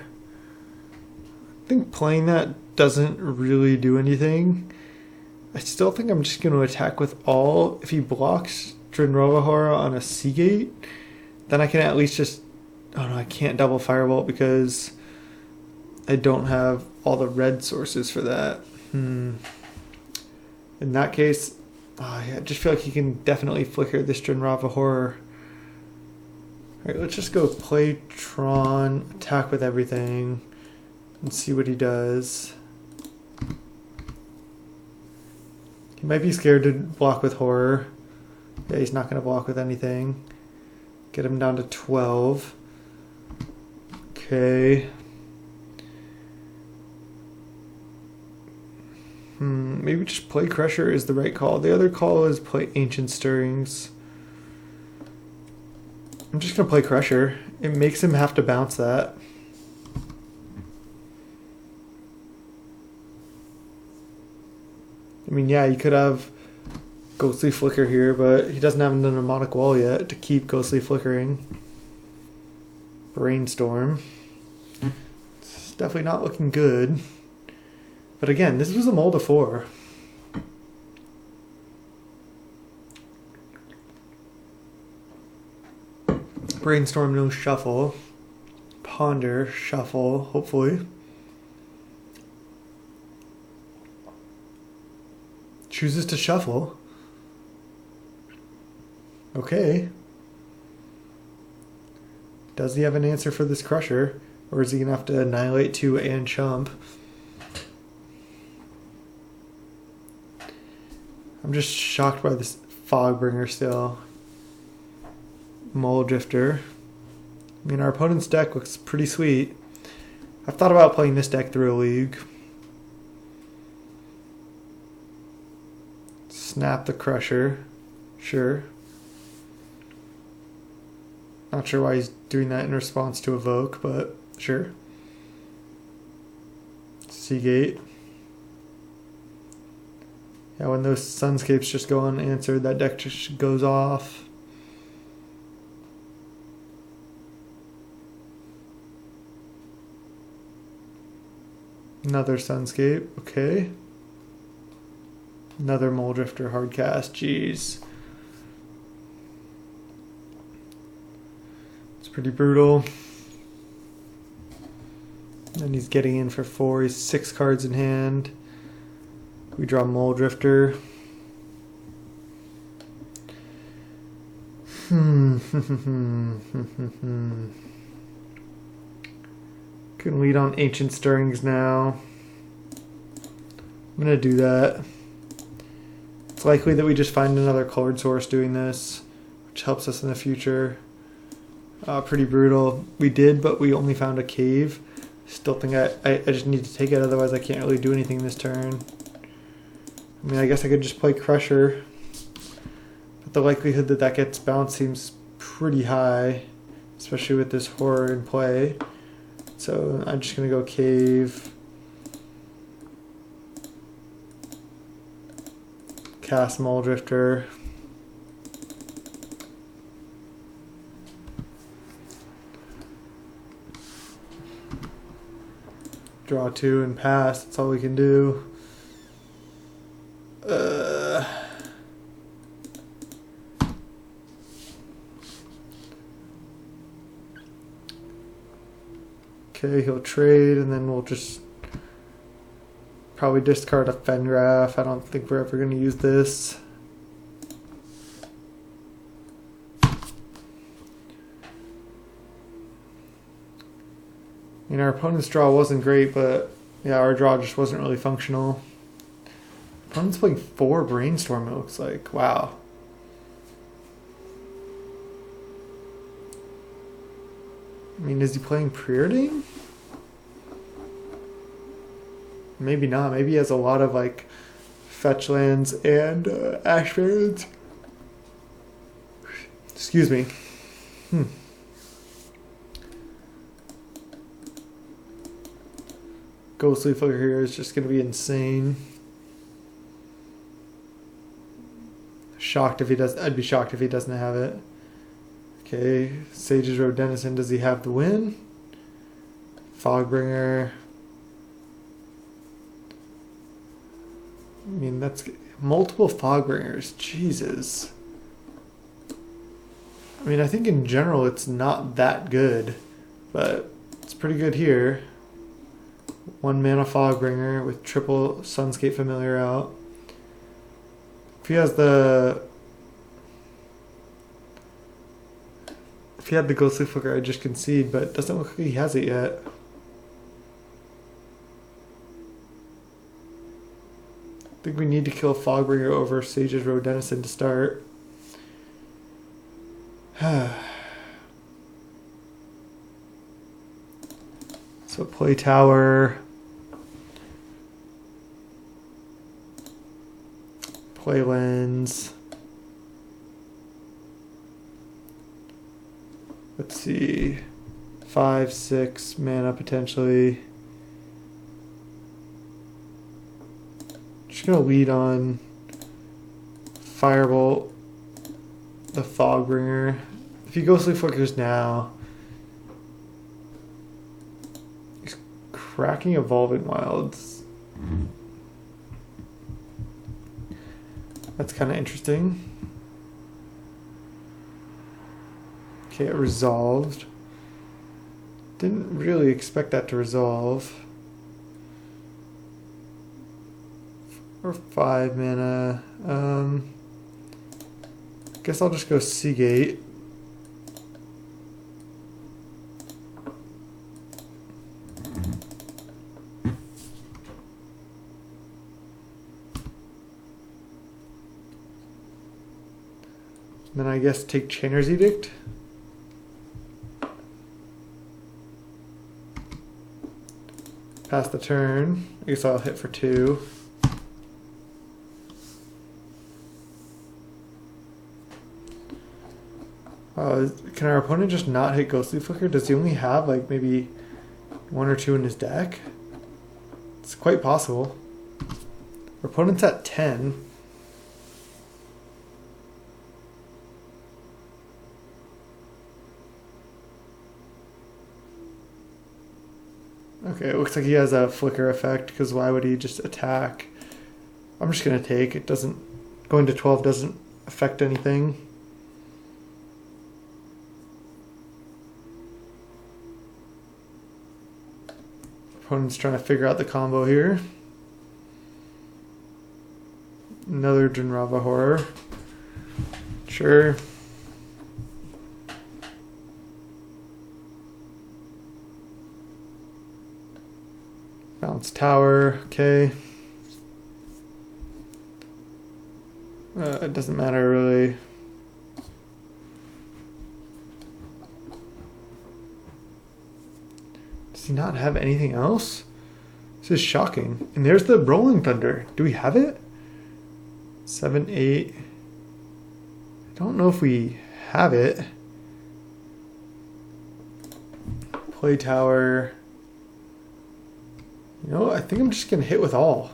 Speaker 1: I think playing that doesn't really do anything. I still think I'm just going to attack with all. If he blocks Drinrovahora on a Seagate, then I can at least just... Oh no, I can't double Firebolt because I don't have all the red sources for that. In that case, I just feel like he can definitely flicker this Drinrovahora. Alright, let's just go play Tron, attack with everything, and see what he does. He might be scared to block with Horror. Yeah, he's not going to block with anything. Get him down to 12. Okay. Maybe just play Crusher is the right call. The other call is play Ancient Stirrings. I'm just going to play Crusher. It makes him have to bounce that. I mean, yeah, you could have Ghostly Flicker here, but he doesn't have a mnemonic wall yet to keep Ghostly Flickering. Brainstorm. It's definitely not looking good. But again, this was a mold of 4. Brainstorm, no shuffle. Ponder, shuffle, hopefully. Chooses to shuffle. Okay. Does he have an answer for this Crusher? Or is he going to have to annihilate 2 and chump? I'm just shocked by this Fogbringer still. Mulldrifter. I mean, our opponent's deck looks pretty sweet. I've thought about playing this deck through a league. Snap the Crusher. Sure. Not sure why he's doing that in response to Evoke, but sure. Seagate. Yeah, when those Sunscapes just go unanswered, that deck just goes off. Another Sunscape, okay. Another Mulldrifter hardcast, jeez. It's pretty brutal. And he's getting in for 4, he's 6 cards in hand. We draw Mulldrifter. Can lead on Ancient Stirrings now. I'm going to do that. It's likely that we just find another colored source doing this, which helps us in the future. Pretty brutal. We did, but we only found a cave. Still think I just need to take it, otherwise I can't really do anything this turn. I mean, I guess I could just play Crusher. But the likelihood that that gets bounced seems pretty high, especially with this horror in play. So I'm just going to go Cave. Cast Mulldrifter. Draw 2 and pass. That's all we can do. Okay, he'll trade, and then we'll just probably discard a Fengraf. I don't think we're ever going to use this. I mean, our opponent's draw wasn't great, but yeah, our draw just wasn't really functional. Opponent's playing 4 Brainstorm, it looks like. Wow. I mean, is he playing Preordain? Maybe not. Maybe he has a lot of like fetch lands and ash barrens. Excuse me. Ghostly Flicker here is just going to be insane. Shocked if he does. I'd be shocked if he doesn't have it. Okay, Sage's Road Denizen, does he have the win? Fogbringer. I mean, that's multiple Fogbringers. Jesus. I mean, I think in general it's not that good, but it's pretty good here. 1 mana Fogbringer with triple Sunscape Familiar out. If he has the... If he had the Ghostly Flicker, I'd just concede, but it doesn't look like he has it yet. I think we need to kill Fogbringer over Sage's Road Denizen to start. So play tower. Play lens. Let's see. 5, 6 mana potentially. Just gonna lead on Firebolt, the Fogbringer. If he Ghostly Flickers now, he's cracking Evolving Wilds. That's kind of interesting. Okay, it resolved. Didn't really expect that to resolve. For 5 mana. Guess I'll just go Seagate. Then I guess take Chainer's Edict. Pass the turn. I guess I'll hit for 2. Can our opponent just not hit Ghostly Flicker? Does he only have like maybe 1 or 2 in his deck? It's quite possible. Our opponent's at 10. Okay, it looks like he has a flicker effect, because why would he just attack? I'm just going to take. It doesn't... Going to 12 doesn't affect anything. Opponent's trying to figure out the combo here. Another Jinrava Horror. Sure. Bounce Tower, okay. It doesn't matter really. Does he not have anything else? This is shocking. And there's the Rolling Thunder. Do we have it? 7, 8. I don't know if we have it. Play Tower. You know, I think I'm just going to hit with all.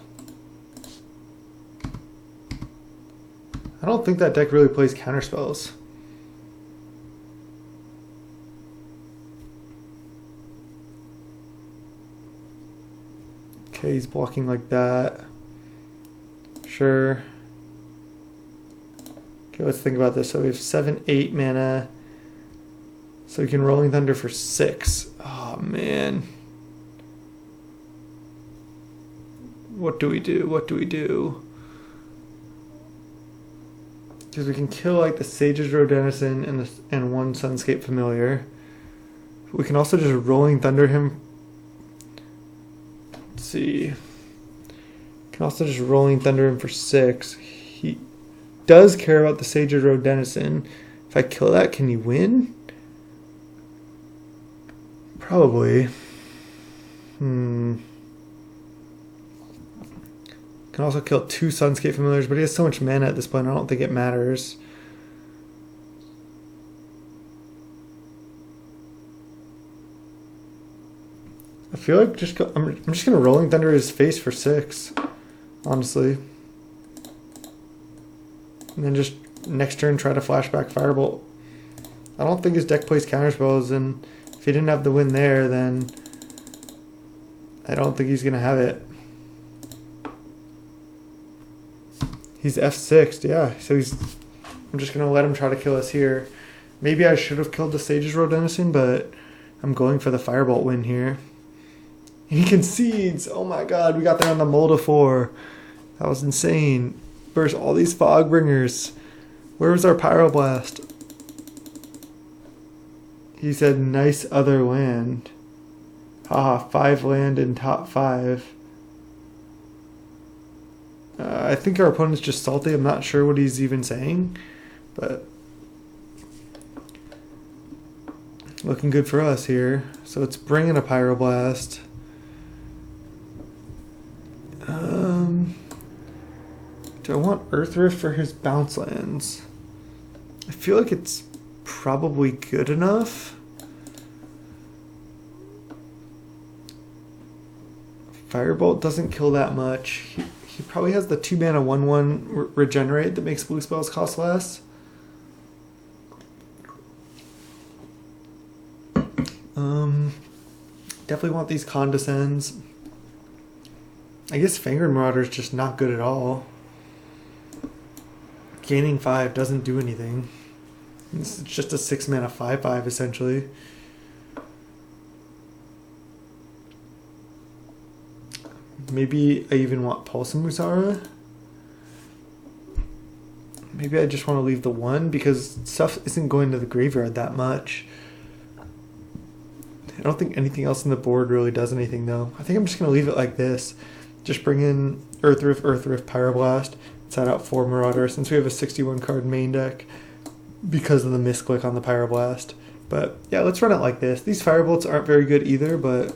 Speaker 1: I don't think that deck really plays counterspells. Okay, he's blocking like that. Sure. Okay, let's think about this. So we have 7, 8 mana. So we can Rolling Thunder for 6. Oh, man. What do we do? What do we do? Because we can kill like the Sage's Rodenizen and 1 Sunscape Familiar. We can also just Rolling Thunder him. Let's see. Can also just Rolling Thunder him for 6. He does care about the Sage's Rodenizen. If I kill that, can he win? Probably. Can also kill 2 Sunscape Familiars, but he has so much mana at this point, I don't think it matters. I feel like I'm just going to Rolling Thunder his face for 6, honestly. And then just next turn try to flashback Firebolt. I don't think his deck plays counterspells, and if he didn't have the win there, then I don't think he's going to have it. He's F6'd, yeah. So I'm just going to let him try to kill us here. Maybe I should have killed the Sage's Rodenizen, but I'm going for the Firebolt win here. He concedes. Oh my god, we got there on the Mulldrifter. That was insane. Versus all these Fogbringers. Where was our Pyroblast? He said, nice other land. Haha, 5 land in top 5. I think our opponent's just salty. I'm not sure what he's even saying, but Looking good for us here. So it's bringing a Pyroblast. Do I want Earth Rift for his bounce lands? I feel like it's probably good enough. Firebolt doesn't kill that much. He probably has the 2-mana 1/1 regenerate that makes blue spells cost less. Definitely want these Condescends. I guess Fangren Marauder is just not good at all. Gaining 5 doesn't do anything. This is just a 6-mana 5/5 essentially. Maybe I even want Pulse of Murasa. Maybe I just want to leave the 1 because stuff isn't going to the graveyard that much. I don't think anything else on the board really does anything though. I think I'm just going to leave it like this. Just bring in Earth Rift, Pyroblast, set out 4 Marauder since we have a 61 card main deck because of the misclick on the Pyroblast. But yeah, let's run it like this. These Firebolts aren't very good either, but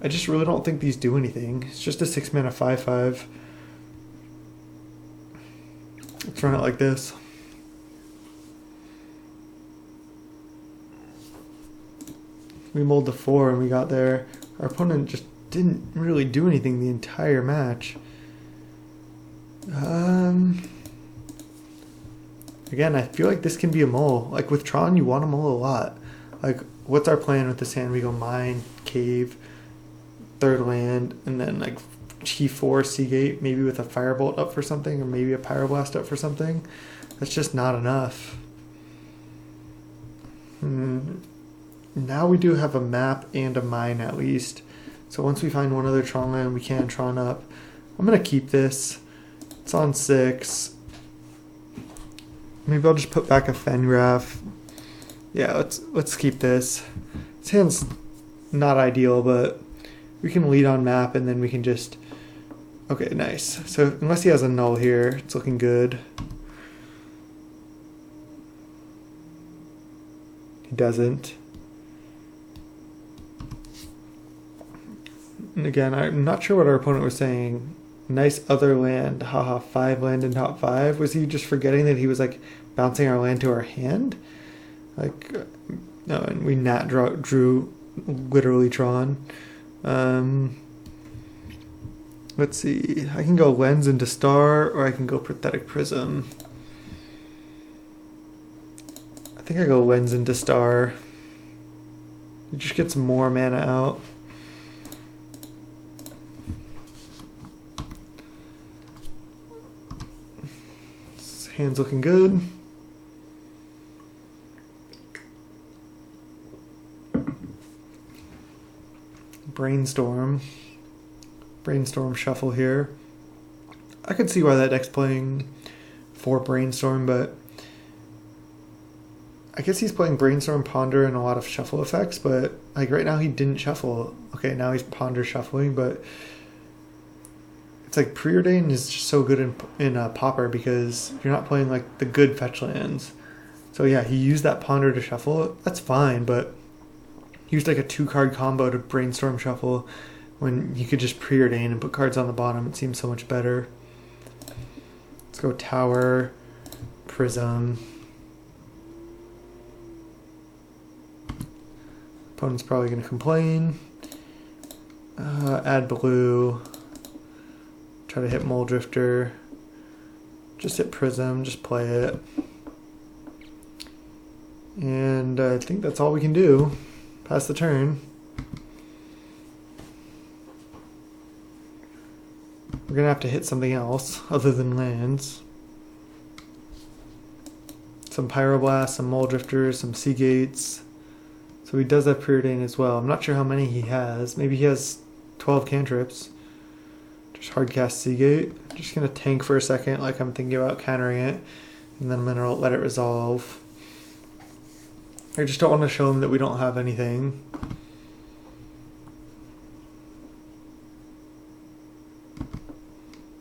Speaker 1: I just really don't think these do anything. It's just a 6-mana 5/5. Let's run it like this. We mulled to 4 and we got there. Our opponent just didn't really do anything the entire match. Again, I feel like this can be a mull. Like with Tron, you want to mull a lot. Like, what's our plan with this hand? We go mine, cave, 3rd land, and then like T4 Seagate, maybe with a Firebolt up for something, or maybe a Pyroblast up for something. That's just not enough. Now we do have a map and a mine at least. So once we find one other Tron land, we can Tron up. I'm going to keep this. It's on 6. Maybe I'll just put back a Fengraf. Yeah, let's keep this. This hand's not ideal, but we can lead on map and then we can just... Okay, nice. So unless he has a null here, it's looking good. He doesn't. And again, I'm not sure what our opponent was saying. Nice other land, haha, 5 land in top 5. Was he just forgetting that he was like bouncing our land to our hand? Like, no, and we drew literally Tron. Let's see, I can go Lens into Star, or I can go Prophetic Prism. I think I go Lens into Star. It just gets more mana out. This hand's looking good. Brainstorm shuffle here. I could see why that deck's playing 4 Brainstorm, but I guess he's playing Brainstorm, Ponder, and a lot of shuffle effects, but like right now he didn't shuffle. Okay, now he's Ponder shuffling, but it's like Preordain is just so good in Pauper because you're not playing like the good fetch lands. So yeah, he used that Ponder to shuffle. That's fine, but he used like a 2-card combo to Brainstorm shuffle when you could just Preordain and put cards on the bottom. It seems so much better. Let's go Tower, Prism. Opponent's probably going to complain. Add blue. Try to hit Mulldrifter. Just hit Prism, just play it. And I think that's all we can do. Pass the turn. We're going to have to hit something else other than lands. Some Pyroblast, some Mulldrifters, some Seagates. So he does have Preordain as well. I'm not sure how many he has. Maybe he has 12 cantrips. Just hardcast Seagate. Just going to tank for a second like I'm thinking about countering it. And then I'm going to let it resolve. I just don't want to show him that we don't have anything.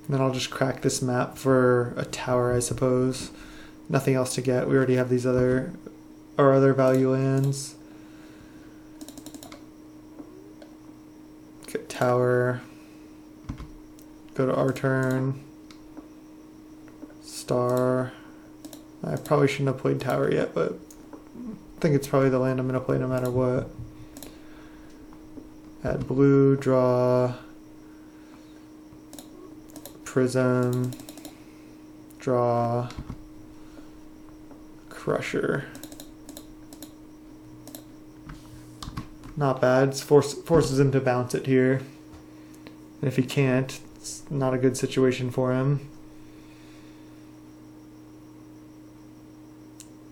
Speaker 1: And then I'll just crack this map for a tower, I suppose. Nothing else to get. We already have these other value lands. tower. Go to our turn. Star. I probably shouldn't have played tower yet, but I think it's probably the land I'm going to play no matter what. Add blue, draw. Prism. Draw. Crusher. Not bad. It forces him to bounce it here. And if he can't, it's not a good situation for him.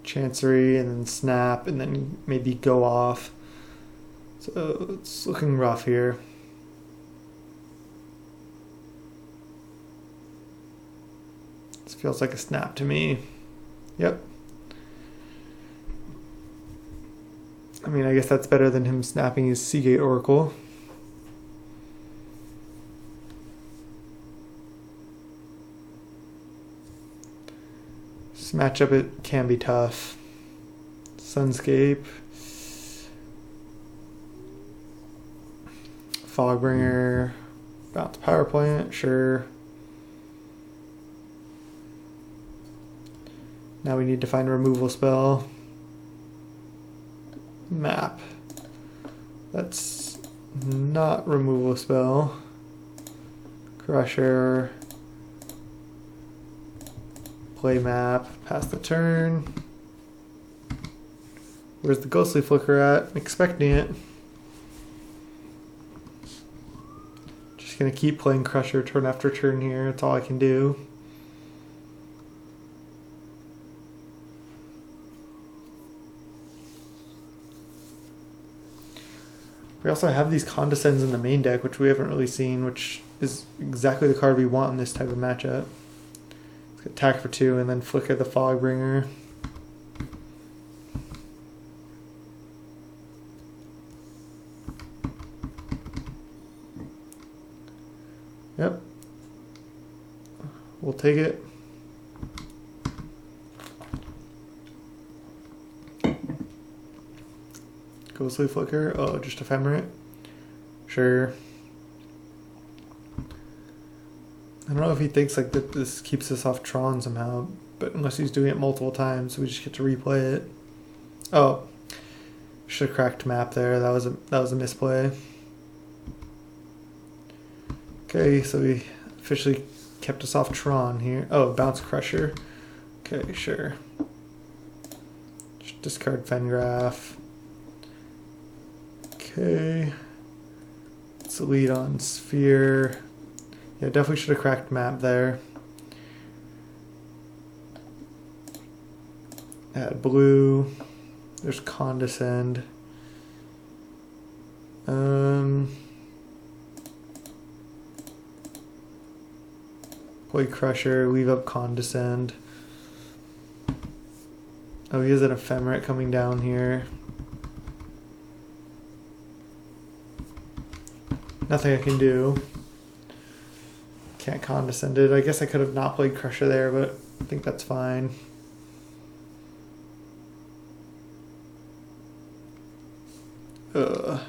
Speaker 1: Chancery and then snap and then maybe go off. So it's looking rough here. This feels like a snap to me. Yep. I mean, I guess that's better than him snapping his Seagate Oracle. This matchup, it can be tough. Sunscape. Fogbringer. Bounce Power Plant, sure. Now we need to find a removal spell. Map. That's not removal spell. Crusher. Play map. Pass the turn. Where's the Ghostly Flicker at? I'm expecting it. Just gonna keep playing Crusher turn after turn here. That's all I can do. We also have these Condescends in the main deck, which we haven't really seen, which is exactly the card we want in this type of matchup. Attack for 2 and then flicker the Fogbringer. Yep. We'll take it. Ghostly Flicker. Oh, just Ephemerate. Sure. I don't know if he thinks like that this keeps us off Tron somehow, but unless he's doing it multiple times, we just get to replay it. Oh, should have cracked map there. That was a misplay. Okay, so we officially kept us off Tron here. Oh, bounce Crusher. Okay, sure. Just discard Fengraf. Okay. Let's lead on Sphere. Yeah, definitely should have cracked map there. Add blue. There's Condescend. Play Crusher, leave up Condescend. Oh, he has an Ephemerate coming down here. Nothing I can do. Can't Condescend it. I guess I could have not played Crusher there, but I think that's fine. I'll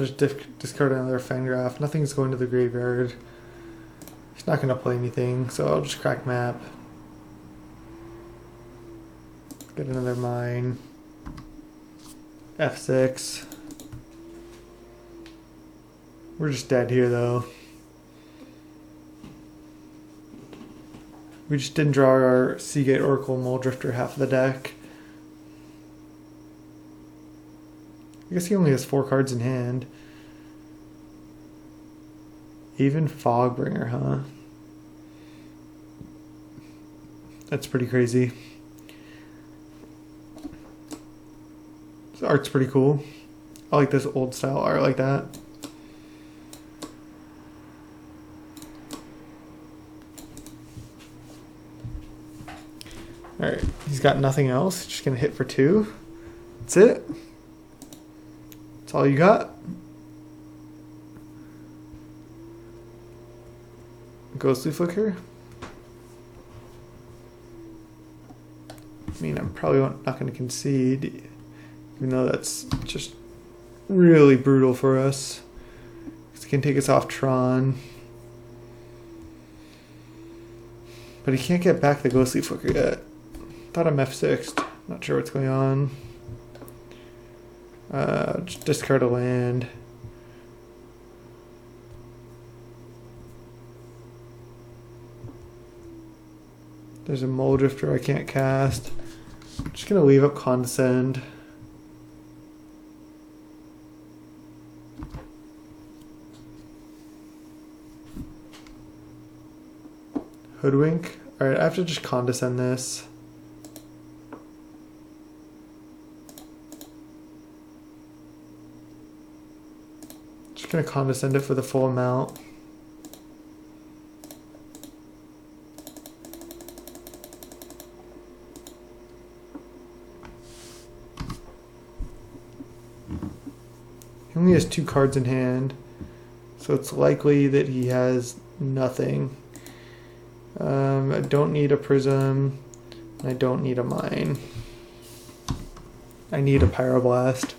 Speaker 1: just discard another Fengraf. Nothing's going to the graveyard. He's not going to play anything, so I'll just crack map. Get another mine. F6. We're just dead here though. We just didn't draw our Seagate Oracle Mulldrifter half of the deck. I guess he only has 4 cards in hand. Even Fogbringer, huh? That's pretty crazy. This art's pretty cool. I like this old style art like that. Alright, he's got nothing else. Just gonna hit for 2. That's it. That's all you got. Ghostly Flicker. I mean, I'm probably not going to concede, even though that's just really brutal for us. He can take us off Tron. But he can't get back the Ghostly Flicker yet. Thought I'm F6'd. Not sure what's going on. Just discard a land. There's a Mulldrifter I can't cast. I'm just going to leave up Condescend. Hoodwink. Alright, I have to just Condescend this. Just going to Condescend it for the full amount. He only has 2 cards in hand, so it's likely that he has nothing. I don't need a Prism, and I don't need a Mine. I need a Pyroblast.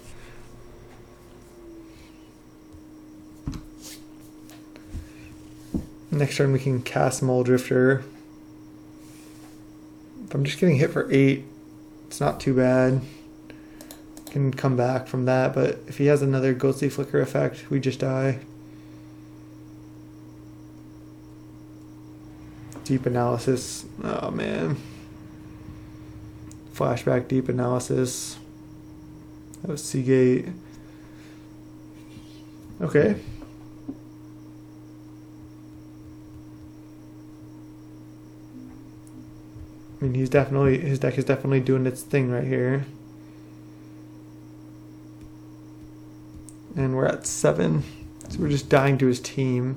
Speaker 1: Next turn we can cast Mulldrifter. If I'm just getting hit for 8, it's not too bad. Can come back from that, but if he has another Ghostly Flicker effect, we just die. Deep Analysis. Oh man. Flashback Deep Analysis. That was Seagate. Okay. I mean, his deck is definitely doing its thing right here. And we're at 7. So we're just dying to his team.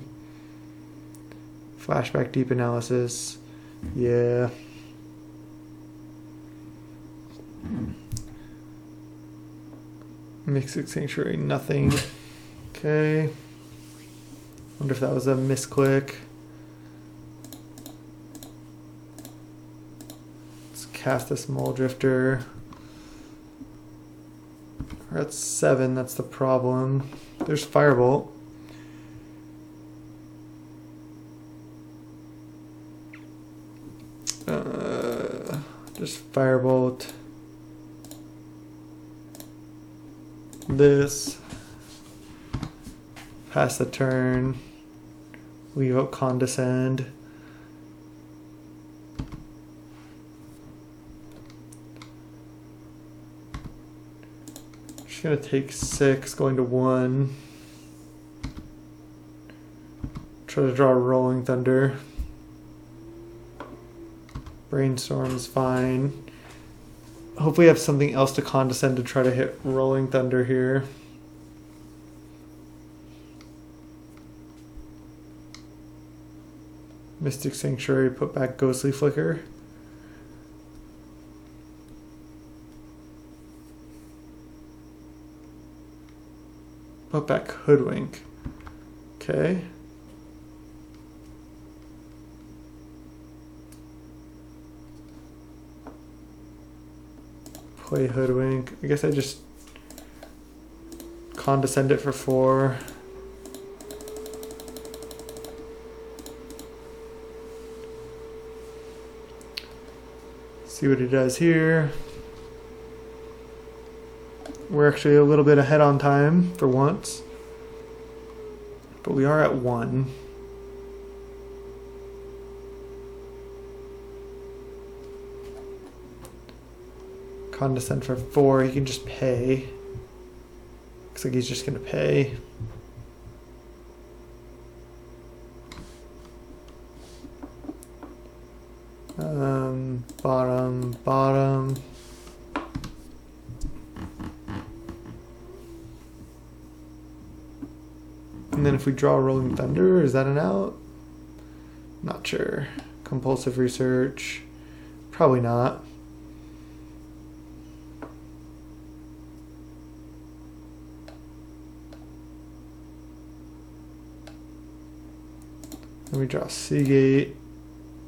Speaker 1: Flashback Deep Analysis. Yeah. Mystic Sanctuary, nothing. Okay. Wonder if that was a misclick. Let's cast this Mulldrifter. We're at 7, that's the problem. There's Firebolt. Just Firebolt. This. Pass the turn. Leave out Condescend. Just gonna take 6, going to 1. Try to draw a Rolling Thunder. Brainstorm's fine. Hopefully I have something else to Condescend to try to hit Rolling Thunder here. Mystic Sanctuary, put back Ghostly Flicker. Put back Hoodwink. Okay. Play Hoodwink. I guess I just Condescend it for 4. See what he does here. We're actually a little bit ahead on time for once. But we are at 1. Condescend for 4, he can just pay. Looks like he's just gonna pay. Bottom. And then if we draw Rolling Thunder, is that an out? Not sure. Compulsive Research, probably not. Then we draw Seagate.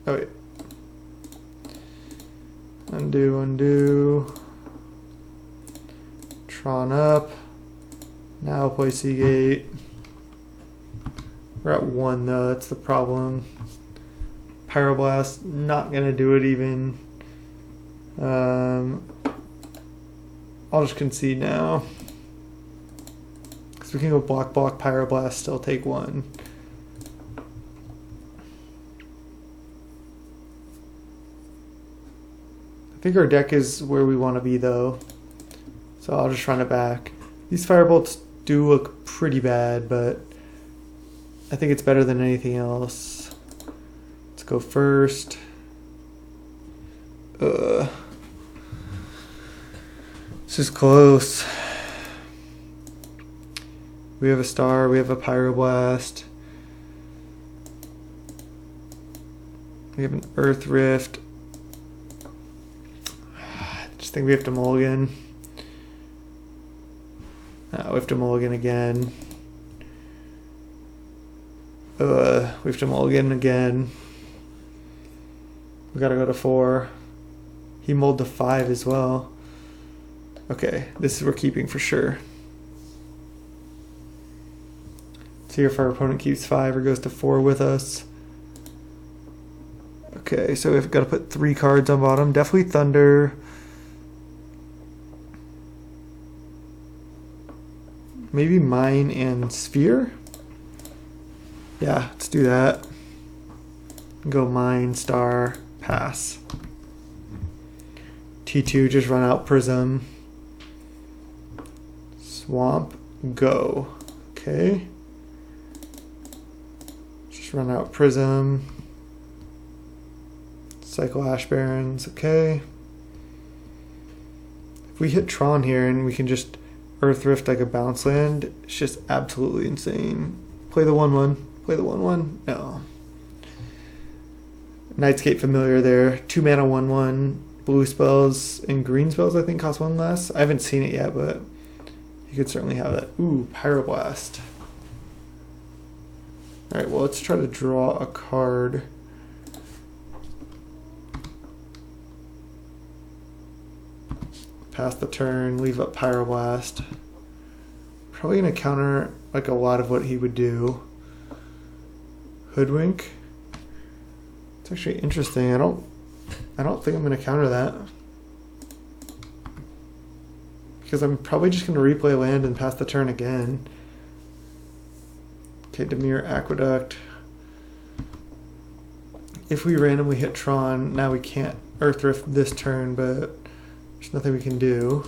Speaker 1: Oh wait. Undo. Tron up. Now play Seagate. We're at 1 though, that's the problem. Pyroblast, not gonna do it even. I'll just concede now. Because we can go block, Pyroblast, still take 1. I think our deck is where we want to be though. So I'll just run it back. These Firebolts do look pretty bad, but I think it's better than anything else. Let's go first. This is close. We have a star, we have a Pyroblast. We have an Earth Rift. I just think we have to mulligan. We have to mulligan again. We have to mulligan again. We gotta go to 4. He mulled to 5 as well. Okay, this is we're keeping for sure. See if our opponent keeps 5 or goes to 4 with us. Okay, so we've got to put 3 cards on bottom. Definitely Thunder. Maybe Mine and Sphere? Yeah, let's do that. Go Mine, Star, pass. T2, just run out Prism. Swamp, go. Okay. Just run out Prism. Cycle Ash Barrens, okay. If we hit Tron here and we can just Earth Rift like a bounce land, it's just absolutely insane. Play the 1/1. Play the 1/1. No. Nightscape Familiar there. 2 mana 1/1. Blue spells and green spells I think cost 1 less. I haven't seen it yet, but you could certainly have that. Ooh, Pyroblast. Alright, well let's try to draw a card. Pass the turn, leave up Pyroblast. Probably gonna counter like a lot of what he would do. Hoodwink. It's actually interesting. I don't think I'm gonna counter that. Because I'm probably just gonna replay land and pass the turn again. Okay, Dimir Aqueduct. If we randomly hit Tron, now we can't Earth Rift this turn, but there's nothing we can do.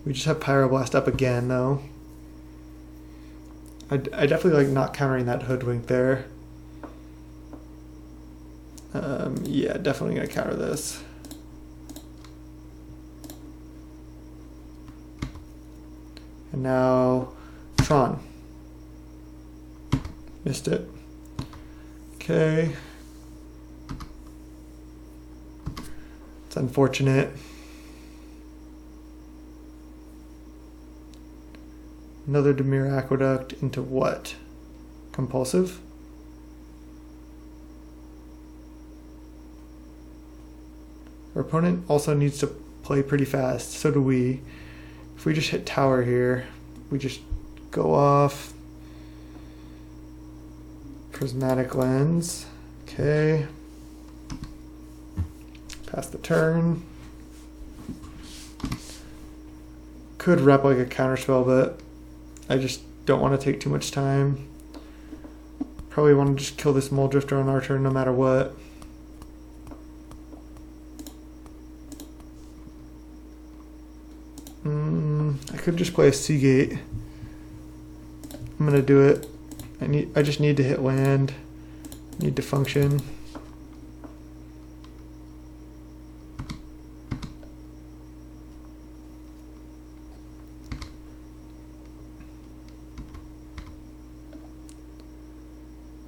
Speaker 1: We just have Pyroblast up again, though. I definitely like not countering that Hoodwink there. Yeah, definitely gonna counter this. And now Tron. Missed it. Okay. It's unfortunate. Another Dimir Aqueduct into what? Compulsive? Our opponent also needs to play pretty fast, so do we. If we just hit tower here, we just go off. Prismatic Lens. Okay. Pass the turn. Could rep like a counterspell, but I just don't want to take too much time. Probably want to just kill this Mulldrifter on our turn no matter what. I could just play a Seagate. I'm gonna do it. I just need to hit land. Need to function.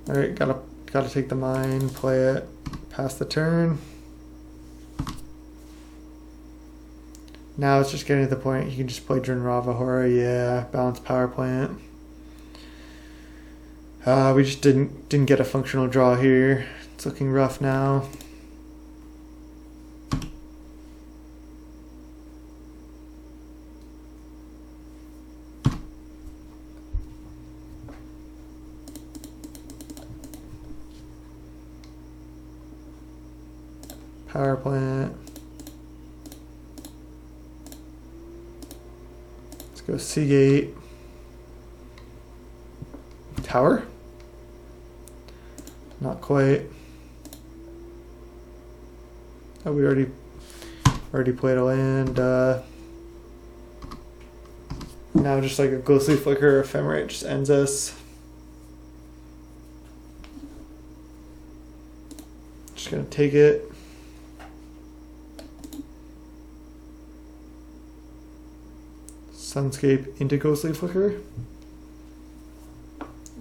Speaker 1: Alright, gotta take the mine, play it, pass the turn. Now it's just getting to the point you can just play Drenrava Horror, yeah, balance power plant. We just didn't get a functional draw here. It's looking rough now. Power plant. Let's go Seagate. Tower? Not quite. Oh, we already played a land. Now just like a ghostly flicker ephemerate just ends us. Just gonna take it. Sunscape into ghostly flicker.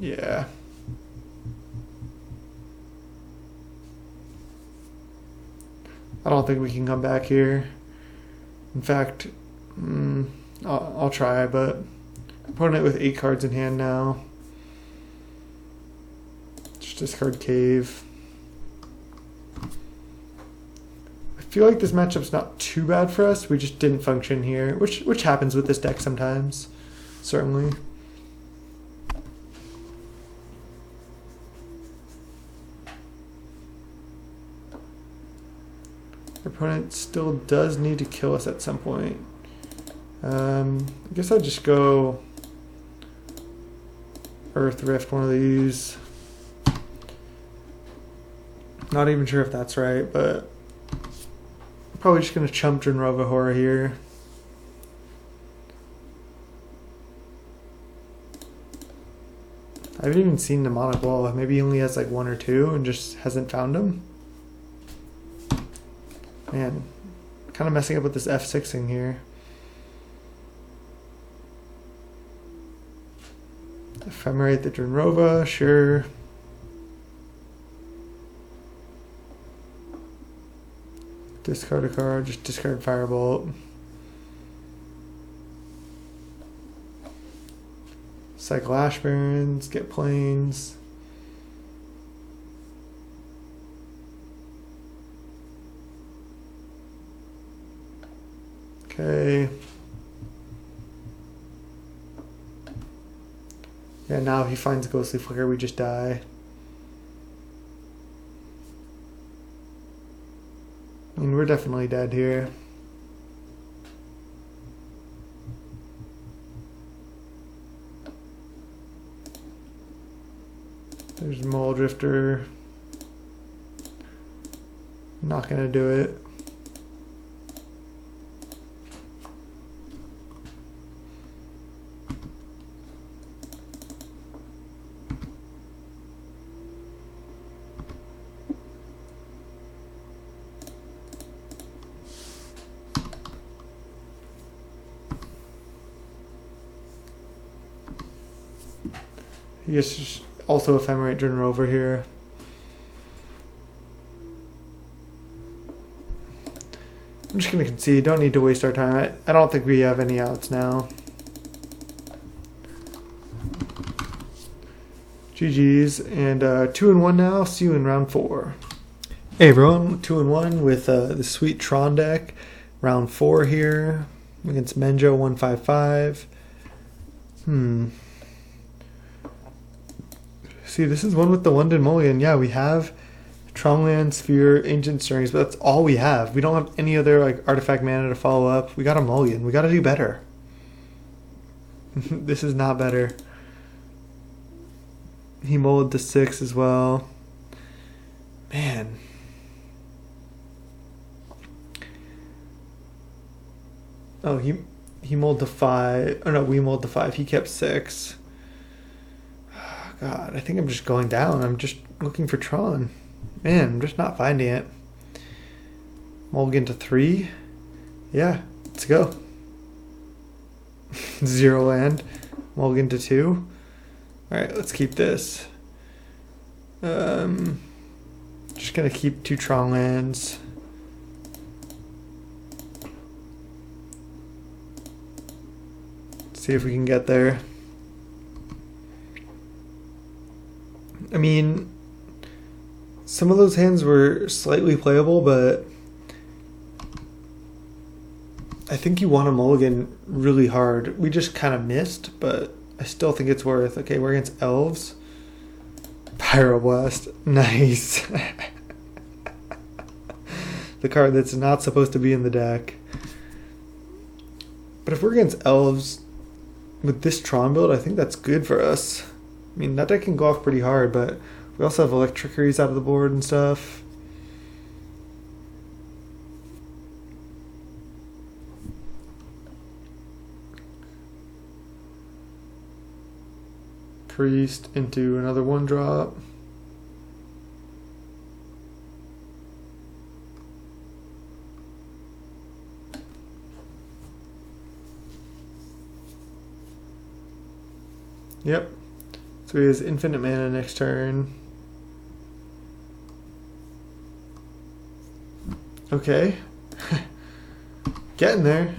Speaker 1: Yeah. I don't think we can come back here. In fact, I'll try, but opponent with 8 cards in hand now. Just discard Cave. I feel like this matchup's not too bad for us. We just didn't function here, which happens with this deck sometimes, certainly. Our opponent still does need to kill us at some point. I guess I'd just go Earth Rift, one of these. Not even sure if that's right, but probably just gonna chump Drenrova Horror here. I haven't even seen Mnemonic Wall. Maybe he only has like 1 or 2 and just hasn't found them. Man, kind of messing up with this F6ing here. Ephemerate the Drenrova, sure. Discard a card, just discard Firebolt. Cycle Ashburns, get planes. Okay. Yeah, now if he finds Ghostly Flicker, we just die. I mean, we're definitely dead here. There's Mulldrifter. Not gonna do it. I guess also Ephemerate Drenrova here. I'm just going to concede. Don't need to waste our time. I don't think we have any outs now. GG's. And 2-1 now. See you in round 4. Hey everyone, 2-1 with the sweet Tron deck. Round 4 here against Menjo 155. See, this is one with the London Mulligan. Yeah, we have Tron, Sphere, Ancient Stirrings, but that's all we have. We don't have any other like artifact mana to follow up. We got a Mulligan. We got to do better. This is not better. He mulled to 6 as well. Man. Oh, he mulled to 5. Oh no, we mulled to 5. He kept 6. God, I think I'm just going down. I'm just looking for Tron. Man, I'm just not finding it. Mulligan to 3. Yeah, let's go. 0 land. Mulligan to 2. Alright, let's keep this. Just gonna keep 2 Tron lands. See if we can get there. I mean, some of those hands were slightly playable, but I think you want a mulligan really hard. We just kind of missed, but I still think it's worth. Okay, we're against Elves. Pyroblast. Nice. the card that's not supposed to be in the deck. But if we're against elves with this Tron build, I think that's good for us. I mean, that deck can go off pretty hard, but we also have Electrickeries out of the board and stuff. Priest into another 1-drop. Yep. So he has infinite mana next turn. Okay. Getting there.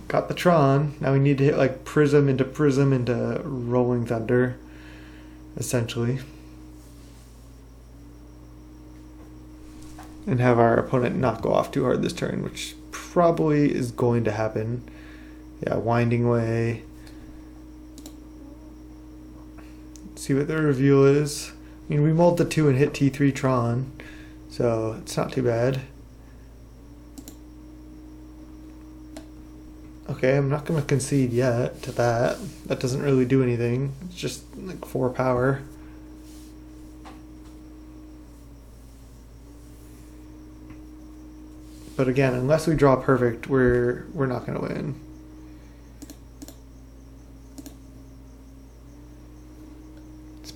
Speaker 1: Got the Tron. Now we need to hit like Prism into Rolling Thunder, essentially. And have our opponent not go off too hard this turn, which probably is going to happen. Yeah, Winding Way. See what the reveal is. I mean, we mulled the 2 and hit T3 Tron, so it's not too bad. Okay, I'm not going to concede yet to that. That doesn't really do anything. It's just like 4 power. But again, unless we draw perfect, we're not going to win.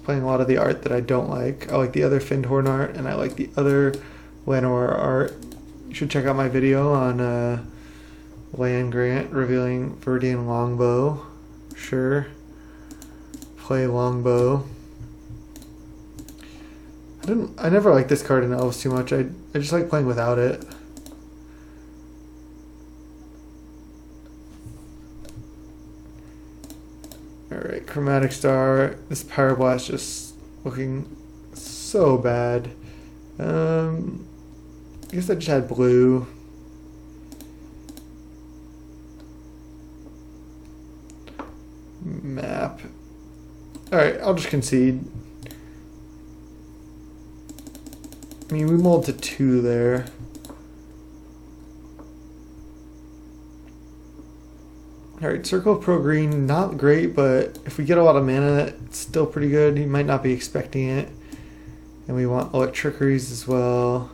Speaker 1: Playing a lot of the art that I don't like. I like the other Findhorn art, and I like the other Llanowar art. You should check out my video on Land Grant revealing Viridian Longbow. Sure. Play Longbow. I never liked this card in Elves too much. I just like playing without it. Alright, Chromatic Star. This Pyroblast just looking so bad. I guess I just had blue. Map. Alright, I'll just concede. I mean, we mulled to 2 there. Alright, Circle of Pro Green, not great, but if we get a lot of mana, it's still pretty good. He might not be expecting it. And we want Electrickeries as well.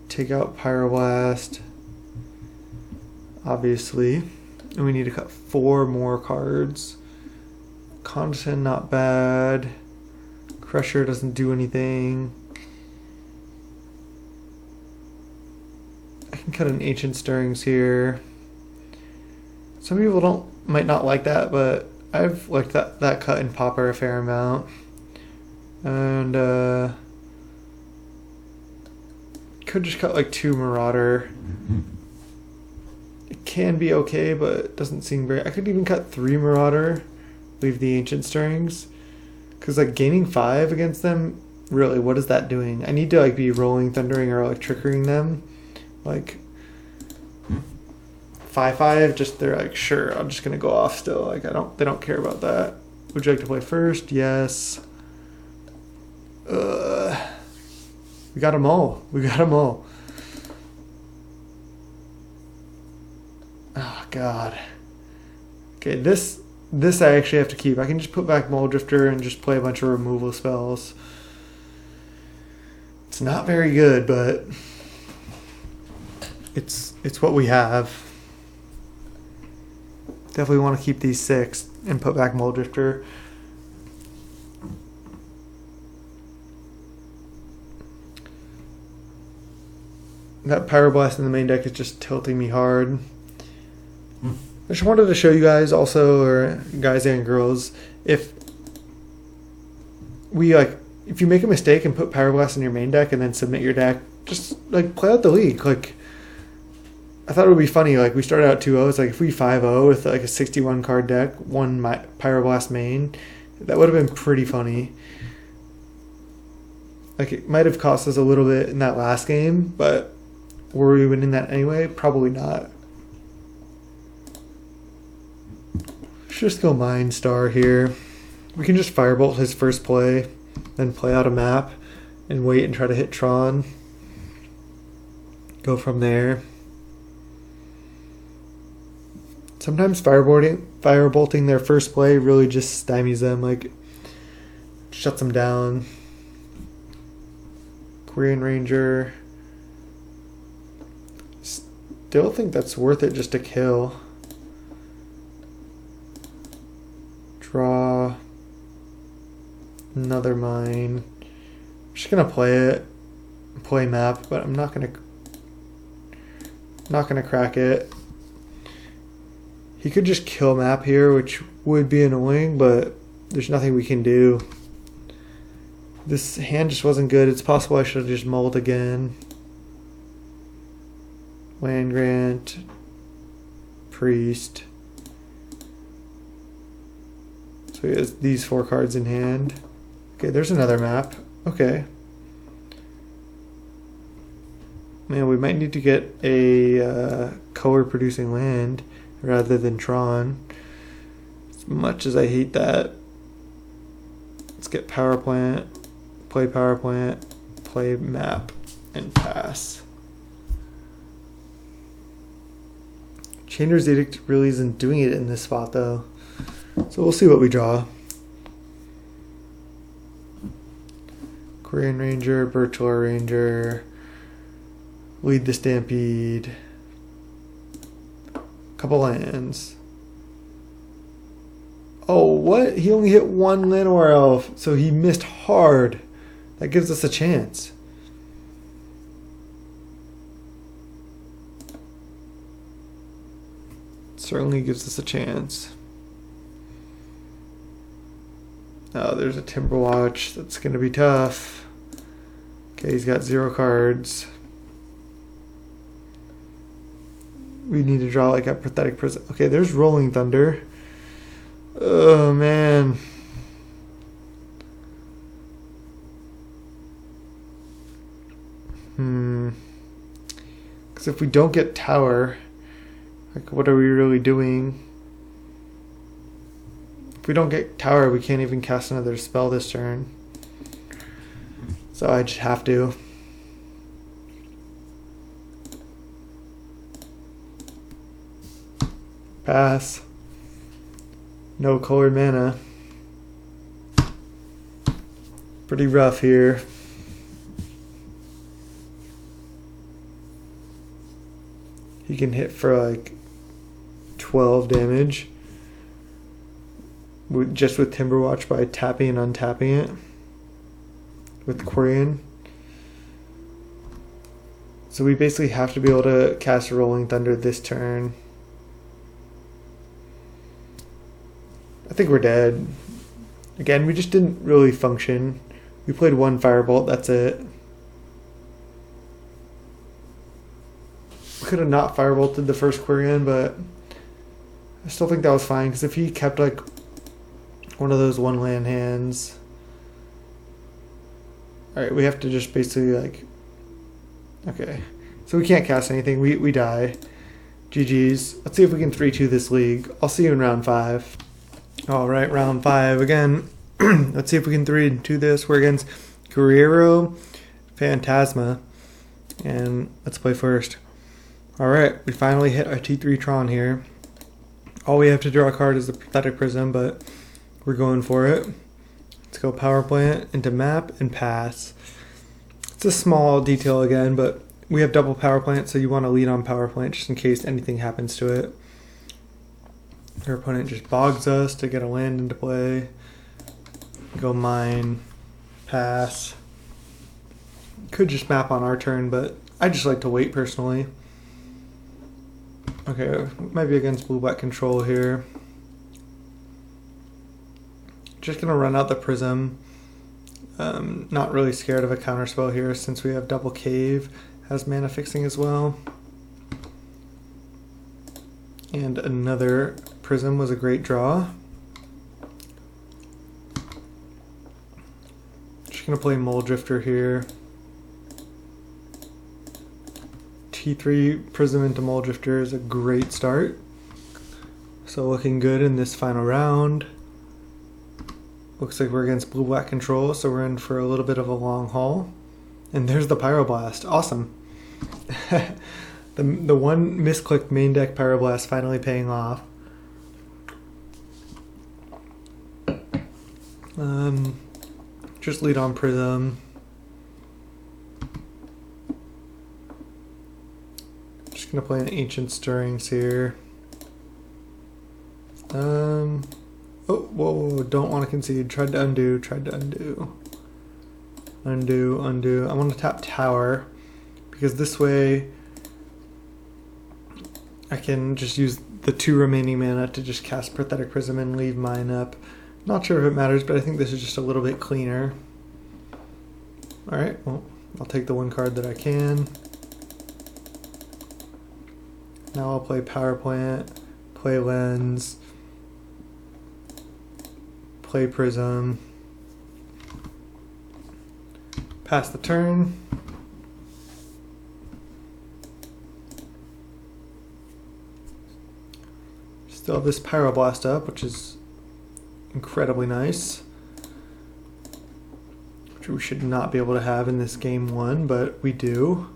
Speaker 1: Take out Pyroblast, obviously. And we need to cut 4 more cards. Condescend, not bad. Crusher doesn't do anything. I can cut an Ancient Stirrings here. Some people might not like that, but I've liked that cut in Pauper a fair amount. And could just cut like 2 Marauder. It can be okay, but it doesn't seem very... I could even cut 3 Marauder, leave the Ancient Stirrings. Because like gaining 5 against them, really, what is that doing? I need to like be Rolling Thundering or like Trickering them. Like 5/5, just they're like, sure, I'm just gonna go off still. Like they don't care about that. Would you like to play first? Yes. We got them all. We got them all. Oh God. Okay, this I actually have to keep. I can just put back Mulldrifter and just play a bunch of removal spells. It's not very good, but it's what we have. Definitely want to keep these 6 and put back Mulldrifter. That Pyroblast in the main deck is just tilting me hard. I just wanted to show you guys also, or guys and girls, if you make a mistake and put Pyroblast in your main deck and then submit your deck, just like play out the league. Like, I thought it would be funny. Like, we started out 2-0. It's like if we 5-0 with like a 61 card deck, 1 Pyroblast main, that would have been pretty funny. Like, it might have cost us a little bit in that last game, but were we winning that anyway? Probably not. Let's just go Mind Star here. We can just Firebolt his first play, then play out a map, and wait and try to hit Tron. Go from there. Sometimes firebolting their first play really just stymies them, like shuts them down. Quirion Ranger. Still think that's worth it just to kill. Draw. Another mine. I'm just gonna play it. Play map, but I'm not gonna crack it. He could just kill map here, which would be annoying, but there's nothing we can do. This hand just wasn't good. It's possible I should have just mulled again. Land Grant. Priest. So he has these 4 cards in hand. Okay, there's another map. Okay. Man, we might need to get a color producing land rather than Tron. As much as I hate that. Let's get power plant, play map, and pass. Chander's Edict really isn't doing it in this spot though. So we'll see what we draw. Quirion Ranger, Virtual Ranger, Lead the Stampede, couple lands. Oh, what? He only hit 1 Llanowar Elf, so he missed hard. That gives us a chance. Certainly gives us a chance. Oh, there's a Timberwatch. That's going to be tough. Okay, he's got 0 cards. We need to draw like a Prophetic Prism. Okay, there's Rolling Thunder. Oh, man. Because if we don't get Tower, like, what are we really doing? If we don't get Tower, we can't even cast another spell this turn. So I just have to. Pass. No colored mana. Pretty rough here. He can hit for like 12 damage just with Timberwatch by tapping and untapping it with Quirion. So we basically have to be able to cast Rolling Thunder this turn. I think we're dead. Again, we just didn't really function. We played 1 Firebolt, that's it. We could have not Firebolted the first Quirion, but I still think that was fine, because if he kept like one of those 1 land hands. Alright, we have to just basically like... Okay. So we can't cast anything. We die. GG's. Let's see if we can 3-2 this league. I'll see you in round 5. Alright, round 5 again. Let's see if we can 3-2 this. We're against Guerrero Phantasma. And let's play first. Alright, we finally hit our T3 Tron here. All we have to draw a card is the Prophetic Prism, but we're going for it. Let's go Power Plant into Map and Pass. It's a small detail again, but we have double Power Plant, so you want to lead on Power Plant just in case anything happens to it. Your opponent just bogs us to get a land into play. Go Mine, Pass. Could just map on our turn, but I just like to wait personally. Okay, might be against blue-black control here. Just gonna run out the Prism. Not really scared of a counterspell here since we have double Cave has mana fixing as well. And another Prism was a great draw. Just gonna play Mulldrifter here. T3 Prism into Mulldrifter is a great start. So looking good in this final round. Looks like we're against blue-black control, so we're in for a little bit of a long haul. And there's the Pyroblast. Awesome. the one misclicked main deck Pyroblast finally paying off. Just lead on Prism. Just gonna play an Ancient Stirrings here. Oh, whoa, don't want to concede. Tried to undo. Undo. I want to tap Tower, because this way I can just use the 2 remaining mana to just cast Prophetic Prism and leave mine up. Not sure if it matters, but I think this is just a little bit cleaner. Alright, well, I'll take the 1 card that I can. Now I'll play Power Plant, play Lens, play Prism, pass the turn. Still have this Pyroblast up, which is incredibly nice, which we should not be able to have in this game 1, but we do.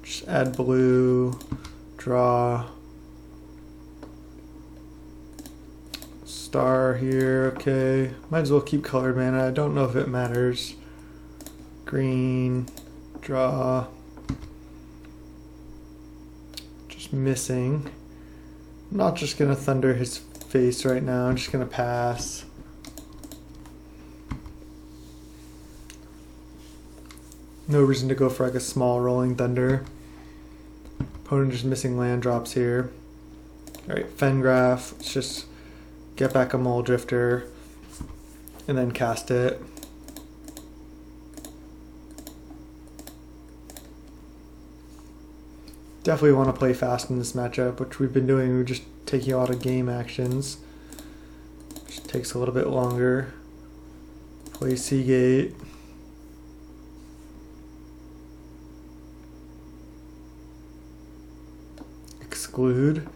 Speaker 1: Just add blue, draw, star here. Okay, might as well keep colored mana. I don't know if it matters. Green, draw, just missing. I'm not just gonna thunder his face right now. I'm just gonna pass. No reason to go for like a small rolling thunder. Opponent just missing land drops here. Alright, Fengraf. Let's just get back a Mulldrifter and then cast it. Definitely want to play fast in this matchup, which we've been doing. We're just taking a lot of game actions, which takes a little bit longer. Play Seagate. Exclude.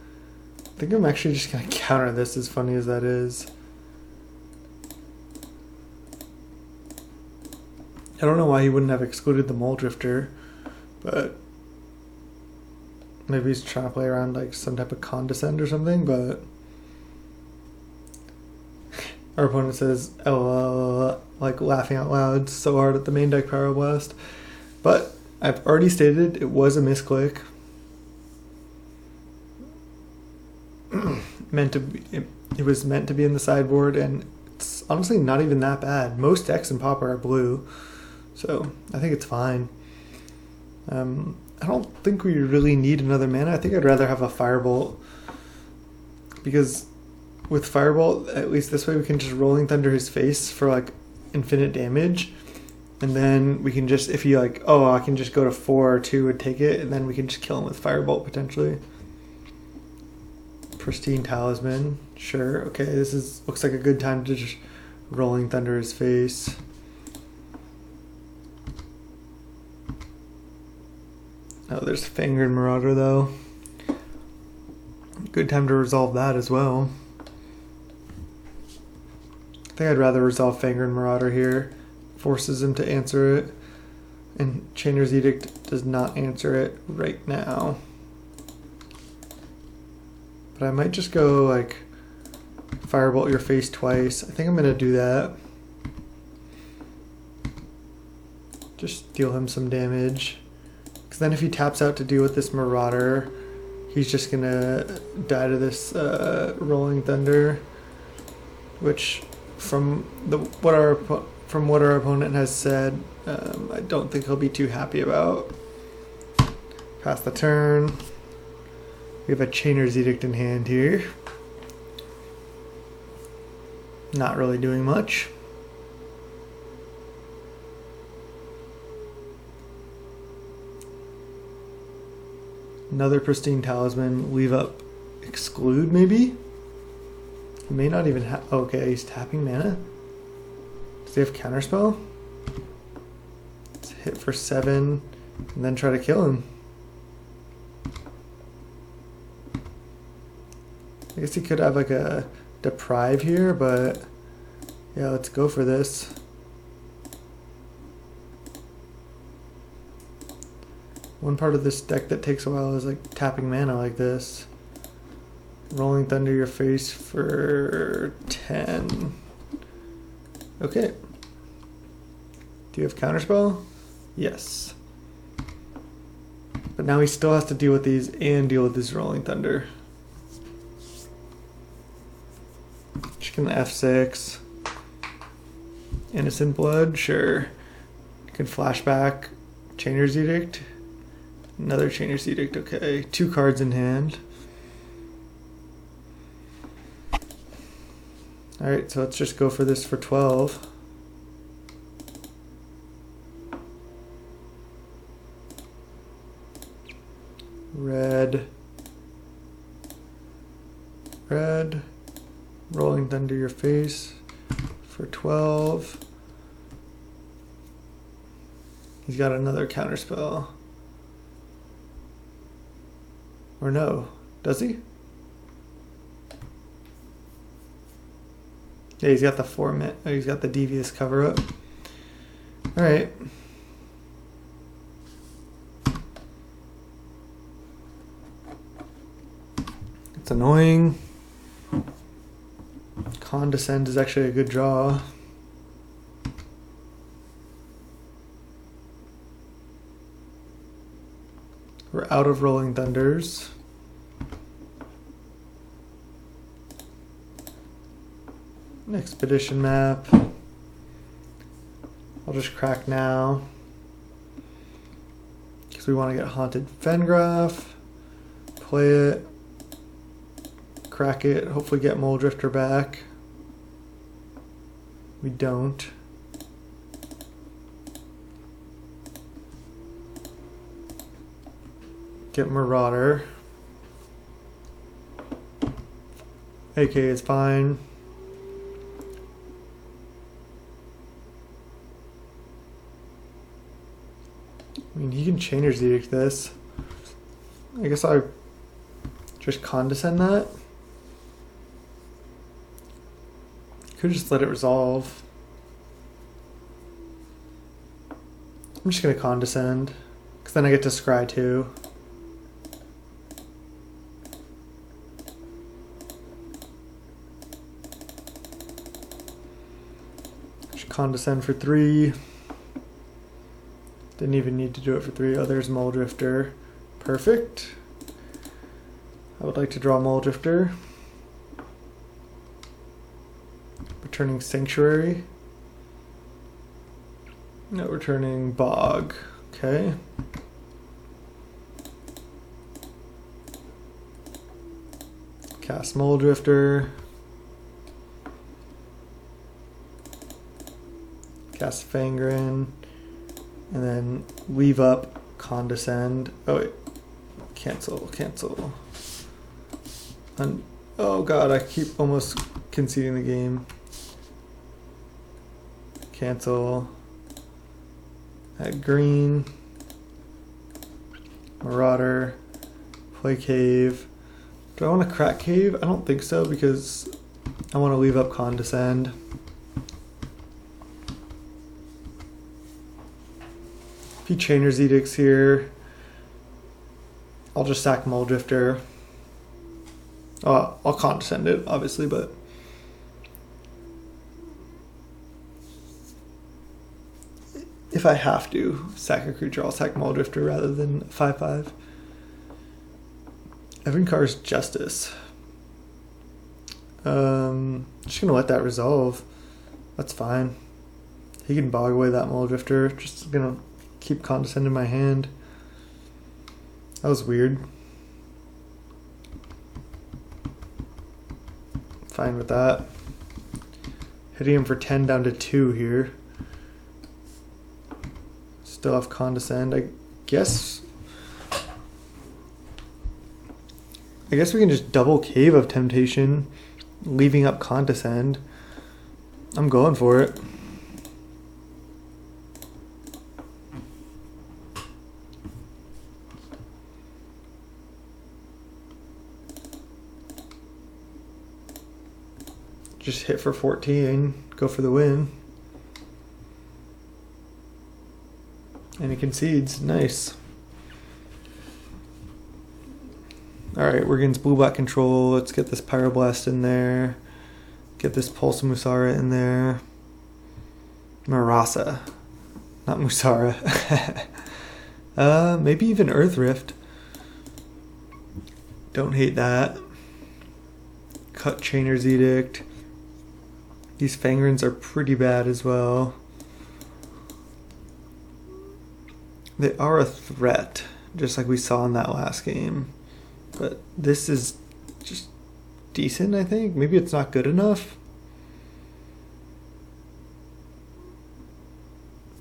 Speaker 1: I think I'm actually just going to counter this, as funny as that is. I don't know why he wouldn't have excluded the Mulldrifter, but maybe he's trying to play around like some type of Condescend or something, but our opponent says LOL, like laughing out loud so hard at the main deck Pyroblast. But I've already stated it was a misclick. It was meant to be in the sideboard, and it's honestly not even that bad. Most decks in Pauper are blue, so I think it's fine. I don't think we really need another mana. I think I'd rather have a Firebolt, because with Firebolt, at least this way we can just Rolling Thunder his face for like infinite damage, and then we can just, if he like, oh, I can just go to 4 or 2 and take it, and then we can just kill him with Firebolt potentially. Pristine Talisman, sure. Okay, this looks like a good time to just Rolling Thunder his face. Oh, there's Fangren Marauder though. Good time to resolve that as well. I think I'd rather resolve Fangren Marauder here. Forces him to answer it. And Chainer's Edict does not answer it right now. But I might just go like Firebolt your face twice. I think I'm gonna do that. Just deal him some damage. Because then if he taps out to deal with this Marauder, he's just gonna die to this Rolling Thunder, which from what our opponent has said, I don't think he'll be too happy about. Pass the turn. We have a Chainer's Edict in hand here. Not really doing much. Another Pristine Talisman. Leave up Exclude, maybe? He may not even have... Okay, he's tapping mana. Does he have Counterspell? Let's hit for 7 and then try to kill him. I guess he could have like a Deprive here, but Yeah, let's go for this. One part of this deck that takes a while is like tapping mana like this. Rolling Thunder your face for 10. Okay. Do you have Counterspell? Yes. But now he still has to deal with these and deal with this Rolling Thunder. Just gonna F6. Innocent Blood, sure. You can flashback. Chainer's Edict. Another Chainer's Edict, okay. 2 cards in hand. Alright, so let's just go for this for 12. Red. Red. Rolling Thunder your face for 12. He's got another counterspell. Or no, does he? Yeah, he's got the he's got the Devious cover up. Alright. It's annoying. Condescend is actually a good draw. We're out of Rolling Thunders. Expedition map. I'll just crack now. Because we want to get Haunted Fengraf. Play it. Crack it. Hopefully get Mulldrifter back. We don't. Get Marauder. AK is fine. I mean, he can Chainer's Edict this. I guess I just Condescend that. Could just let it resolve. I'm just gonna Condescend, because then I get to scry too. Condescend for 3. Didn't even need to do it for 3. Oh, there's Mulldrifter. Perfect. I would like to draw Mulldrifter. Returning Sanctuary. No, returning Bog. Okay. Cast Mulldrifter. Cast Fangren, and then leave up Condescend. Oh wait, cancel. Oh god, I keep almost conceding the game. Cancel. Add green. Marauder. Play Cave. Do I want to crack Cave? I don't think so, because I want to leave up Condescend. If he Chainer's Edicts here, I'll just sack Mulldrifter. I'll Condescend it, obviously, but if I have to sack a creature, I'll sack Mulldrifter rather than 5/5. Evankar's Justice. Just gonna let that resolve. That's fine. He can bog away that Mulldrifter. Just gonna keep Condescend in my hand. That was weird. Fine with that. Hitting him for 10 down to 2 here. Still have Condescend. I guess we can just double Cave of Temptation, leaving up Condescend. I'm going for it. just hit for 14, go for the win. And he concedes. Nice. Alright, we're against blue-black control. Let's get this Pyroblast in there. Get this Pulse of Murasa in there. Murasa. Not Musara. Maybe even Earth Rift. Don't hate that. Cut Chainer's Edict. These Fangrens are pretty bad as well. They are a threat, just like we saw in that last game. But this is just decent, I think. Maybe it's not good enough.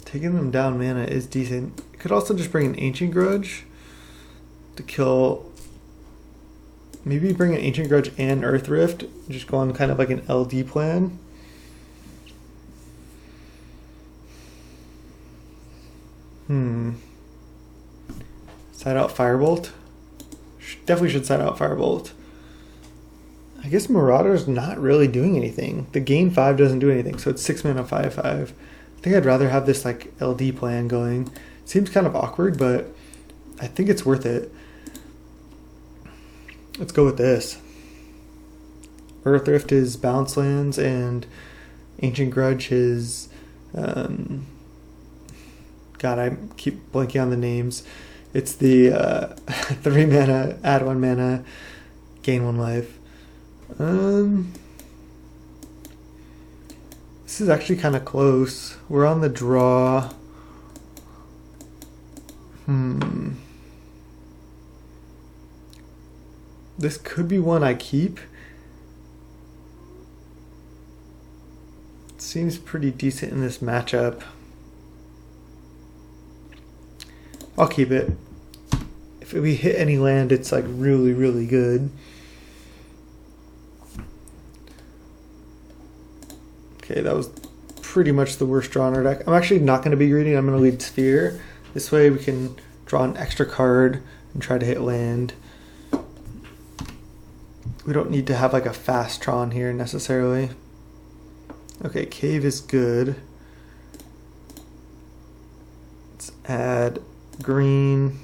Speaker 1: Taking them down mana is decent. It could also just bring an Ancient Grudge to kill. Maybe bring an Ancient Grudge and Earth Rift. Just go on kind of like an LD plan. Side out Firebolt. Definitely should side out Firebolt. I guess Marauder's not really doing anything. The gain 5 doesn't do anything, so it's 6 mana 5/5. I think I'd rather have this like LD plan going. Seems kind of awkward, but I think it's worth it. Let's go with this. Earth Rift is Bounce Lands, and Ancient Grudge is God, I keep blanking on the names. It's the 3 mana, add 1 mana, gain 1 life. This is actually kind of close. We're on the draw. This could be one I keep. It seems pretty decent in this matchup. I'll keep it. If we hit any land, it's like really, really good. Okay, that was pretty much the worst draw in our deck. I'm actually not going to be greedy. I'm going to lead Sphere. This way we can draw an extra card and try to hit land. We don't need to have like a fast Tron here necessarily. Okay, Cave is good. Let's add green.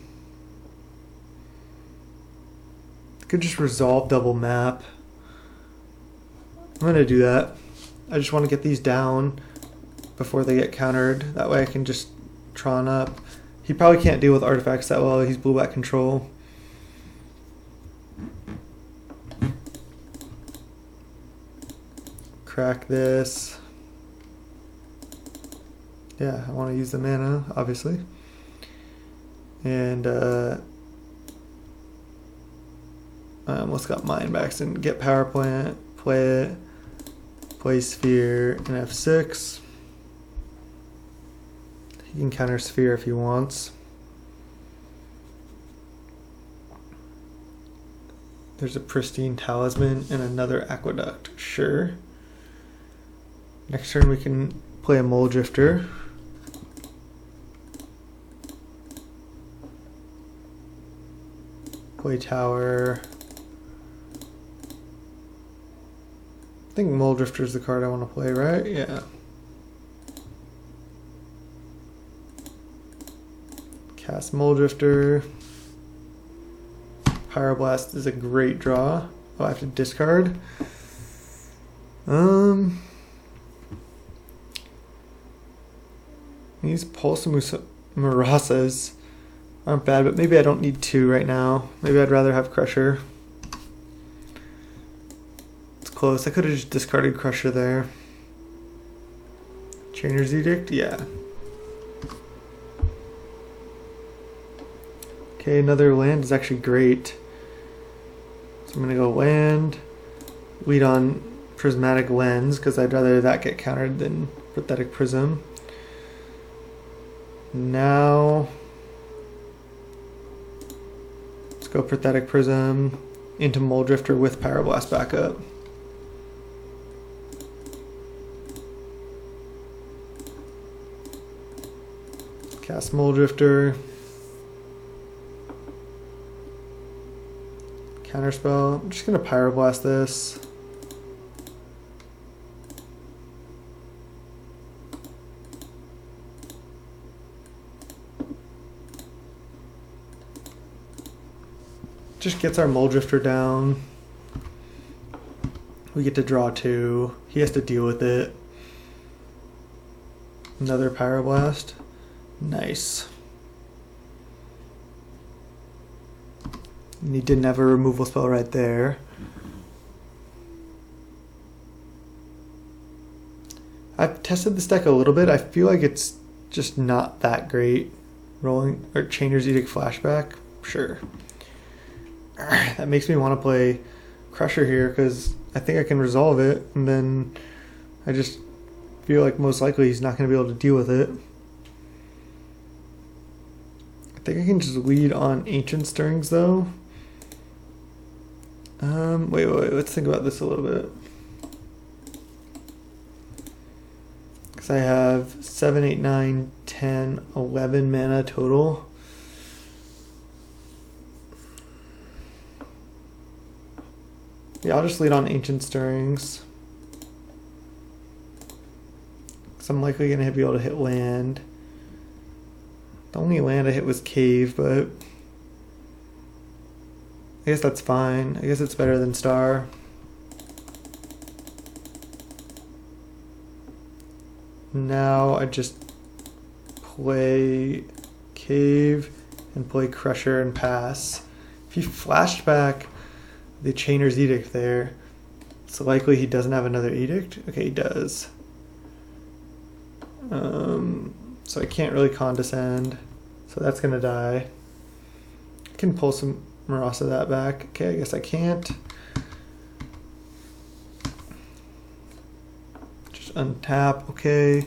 Speaker 1: Could just resolve double map. I'm going to do that. I just want to get these down before they get countered. That way I can just Tron up. He probably can't deal with artifacts that well. He's blue-black control. Crack this. Yeah, I want to use the mana, obviously. And let's got Mindbacks and get Power Plant, play it, play Sphere and F6. He can counter Sphere if he wants. There's a Pristine Talisman and another Aqueduct. Sure. Next turn we can play a Mulldrifter. Play Tower. I think Mulldrifter is the card I want to play, right? Yeah. Cast Mulldrifter. Pyroblast is a great draw. Oh, I have to discard. These Pulse of Murasas aren't bad, but maybe I don't need 2 right now. Maybe I'd rather have Crusher. It's close. I could have just discarded Crusher there. Chainer's Edict? Yeah. Okay, another land is actually great. So I'm going to go land, lead on Prismatic Lens, because I'd rather that get countered than Prophetic Prism. Now, let's go Prophetic Prism into Mulldrifter with Pyroblast backup. Cast Mulldrifter. Counterspell. I'm just going to Pyroblast this. Just gets our Mulldrifter down. We get to draw 2. He has to deal with it. Another Pyroblast. Nice. And he didn't have a removal spell right there. I've tested this deck a little bit. I feel like it's just not that great. Rolling or Chainer's Edict Flashback, sure. That makes me want to play Crusher here because I think I can resolve it, and then I just feel like most likely he's not going to be able to deal with it. I think I can just lead on Ancient Stirrings though. Wait, let's think about this a little bit. Because I have 7, 8, 9, 10, 11 mana total. Yeah, I'll just lead on Ancient Stirrings. Because I'm likely going to be able to hit land. The only land I hit was Cave, but I guess that's fine. I guess it's better than Star. Now I just play Cave and play Crusher and pass. If he flashed back the Chainer's Edict there, it's likely he doesn't have another Edict. Okay, he does. So I can't really Condescend, so that's gonna die. I can pull some Murasa that back. Okay, I guess I can't. Just untap. Okay,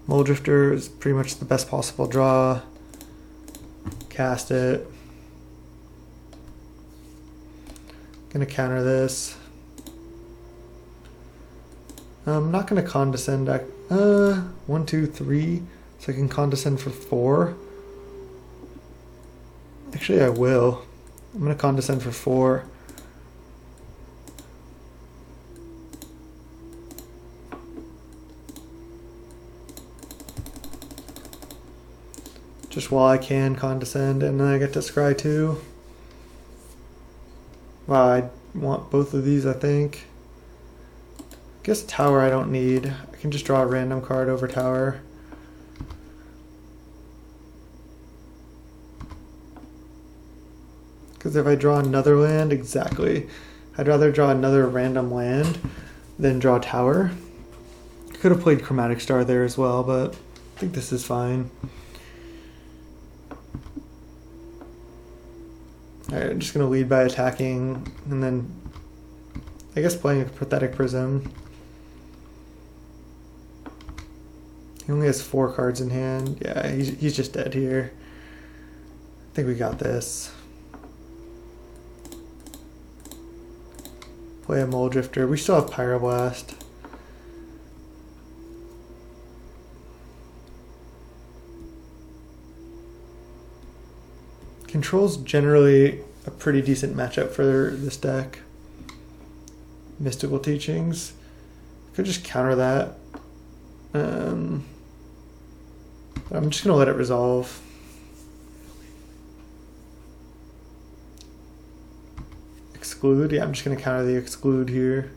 Speaker 1: Mulldrifter is pretty much the best possible draw. Cast it. Gonna counter this. I'm not gonna Condescend. 1, 2, 3. So I can Condescend for 4. Actually, I will. I'm gonna Condescend for 4. Just while I can Condescend, and then I get to scry 2. Wow, I want both of these, I think. I guess Tower I don't need. I can just draw a random card over Tower. Because if I draw another land, exactly. I'd rather draw another random land than draw Tower. Could have played Chromatic Star there as well, but I think this is fine. Alright, I'm just going to lead by attacking, and then I guess playing a Prophetic Prism. He only has 4 cards in hand. Yeah, he's just dead here. I think we got this. Play a Mulldrifter. We still have Pyroblast. Control's generally a pretty decent matchup for this deck. Mystical Teachings. Could just counter that. I'm just going to let it resolve. Exclude? Yeah, I'm just going to counter the Exclude here.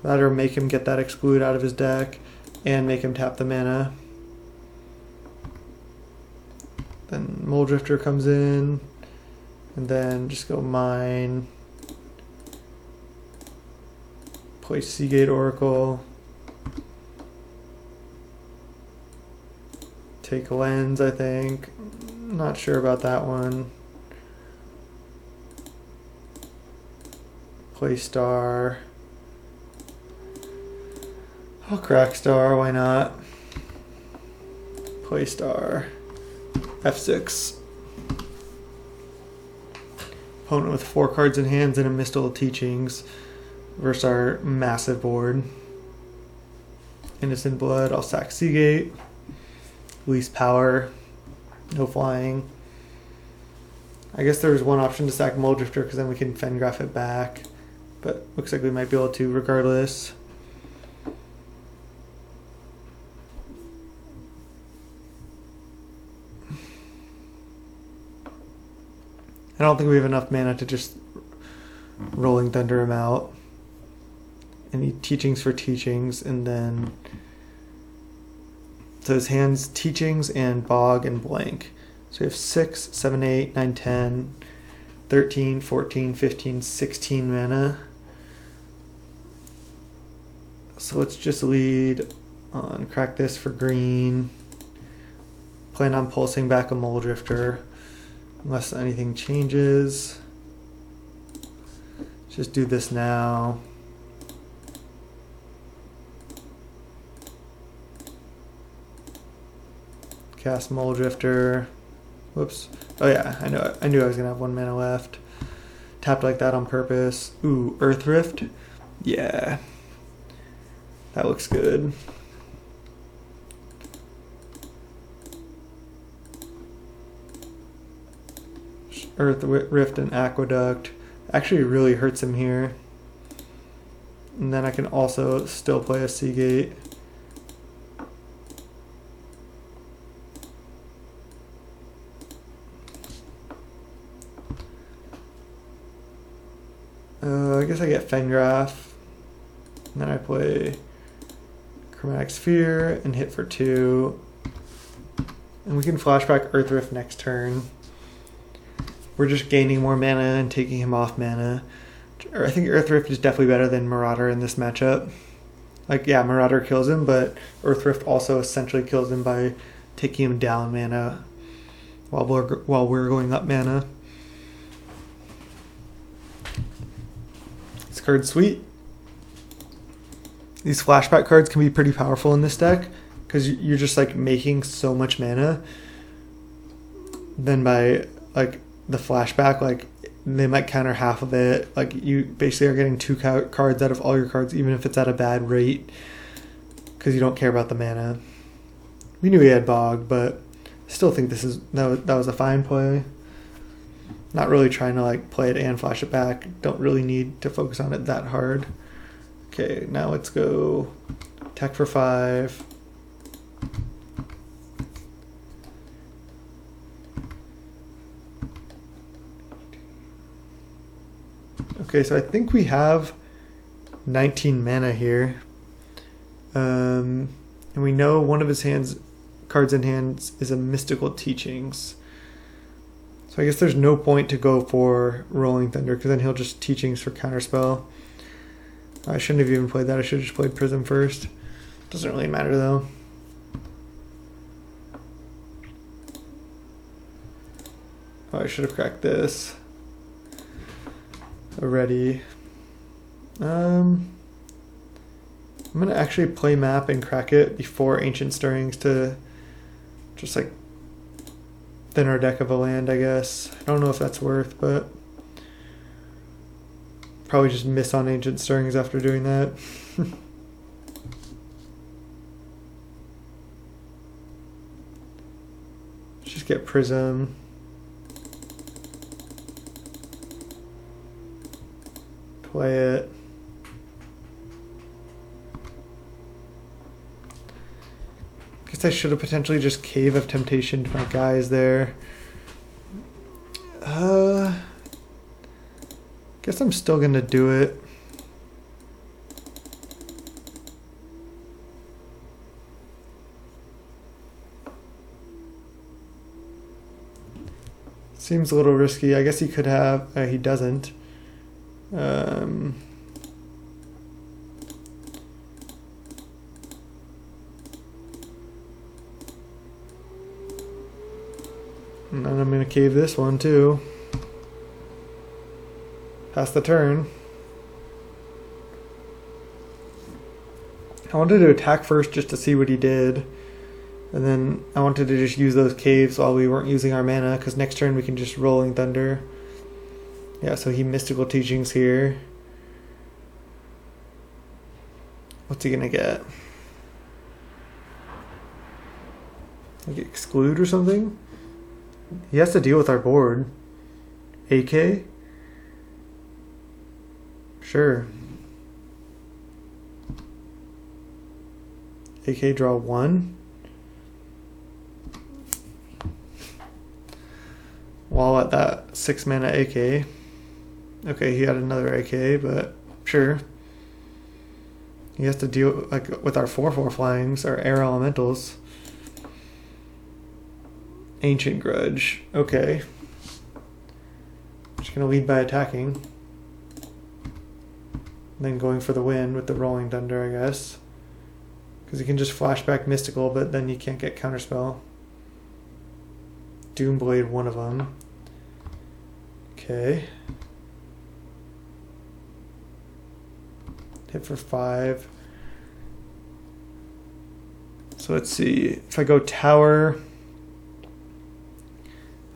Speaker 1: That or make him get that Exclude out of his deck and make him tap the mana. Then Mulldrifter comes in, and then just go mine. Play Seagate Oracle. Take Lens, I think. Not sure about that one. Play Star. I'll crack Star, why not? Play Star. F6. Opponent with 4 cards in hands and a Mystical Teachings versus our massive board. Innocent Blood, I'll sack Seagate. Release Power. No flying. I guess there's one option to sack Mulldrifter because then we can Fengraf it back. But looks like we might be able to regardless. don't think we have enough mana to just Rolling Thunder him out. Any teachings for teachings, and then so his hands teachings and bog and blank. So we have 6, 7, 8, 9, 10, 13, 14, 15, 16 mana. So let's just lead on crack this for green. Plan on pulsing back a Mulldrifter unless anything changes. Just do this now. Cast Mulldrifter. Whoops. Oh yeah, I knew I was gonna have 1 mana left. Tapped like that on purpose. Ooh, Earth Rift. Yeah. That looks good. Earth Rift and Aqueduct. Actually really hurts him here. And then I can also still play a Seagate. I guess I get Fengraf. And then I play Chromatic Sphere and hit for 2. And we can flashback Earth Rift next turn. We're just gaining more mana and taking him off mana. I think Earth Rift is definitely better than Marauder in this matchup. Like, yeah, Marauder kills him, but Earth Rift also essentially kills him by taking him down mana while we're going up mana. This card's sweet. These flashback cards can be pretty powerful in this deck because you're just like making so much mana. Then by like the flashback, like they might counter half of it. Like you basically are getting 2 cards out of all your cards, even if it's at a bad rate, because you don't care about the mana. We knew he had Bog, but I still think that was a fine play. Not really trying to like play it and flash it back. Don't really need to focus on it that hard. Okay, now let's go attack for 5. Okay, so I think we have 19 mana here. And we know one of his cards in hands is a Mystical Teachings. So I guess there's no point to go for Rolling Thunder because then he'll just Teachings for Counterspell. I shouldn't have even played that. I should have just played Prism first. Doesn't really matter though. Oh, I should have cracked this already. I'm gonna actually play map and crack it before Ancient Stirrings to just like thin our deck of a land, I guess. I don't know if that's worth, but probably just miss on Ancient Stirrings after doing that. Just get Prism. Play it. Guess I should have potentially just Cave of Temptation to my guys there. Guess I'm still gonna do it. Seems a little risky. I guess he could have. He doesn't. And then I'm going to cave this one too. Pass the turn. I wanted to attack first just to see what he did. And then I wanted to just use those caves while we weren't using our mana, because next turn we can just Rolling Thunder. Yeah, so he Mystical Teachings here. What's he gonna get? Like Exclude or something? He has to deal with our board. AK? Sure. AK draw 1. while at that 6 mana AK. Okay, he had another AK, but sure. He has to deal like with our 4/4 flyings, our air elementals. Ancient Grudge. Okay. Just gonna lead by attacking. Then going for the win with the Rolling Thunder, I guess. Because he can just flashback Mystical, but then you can't get Counterspell. Doomblade, one of them. Okay. Hit for 5. So let's see. If I go Tower,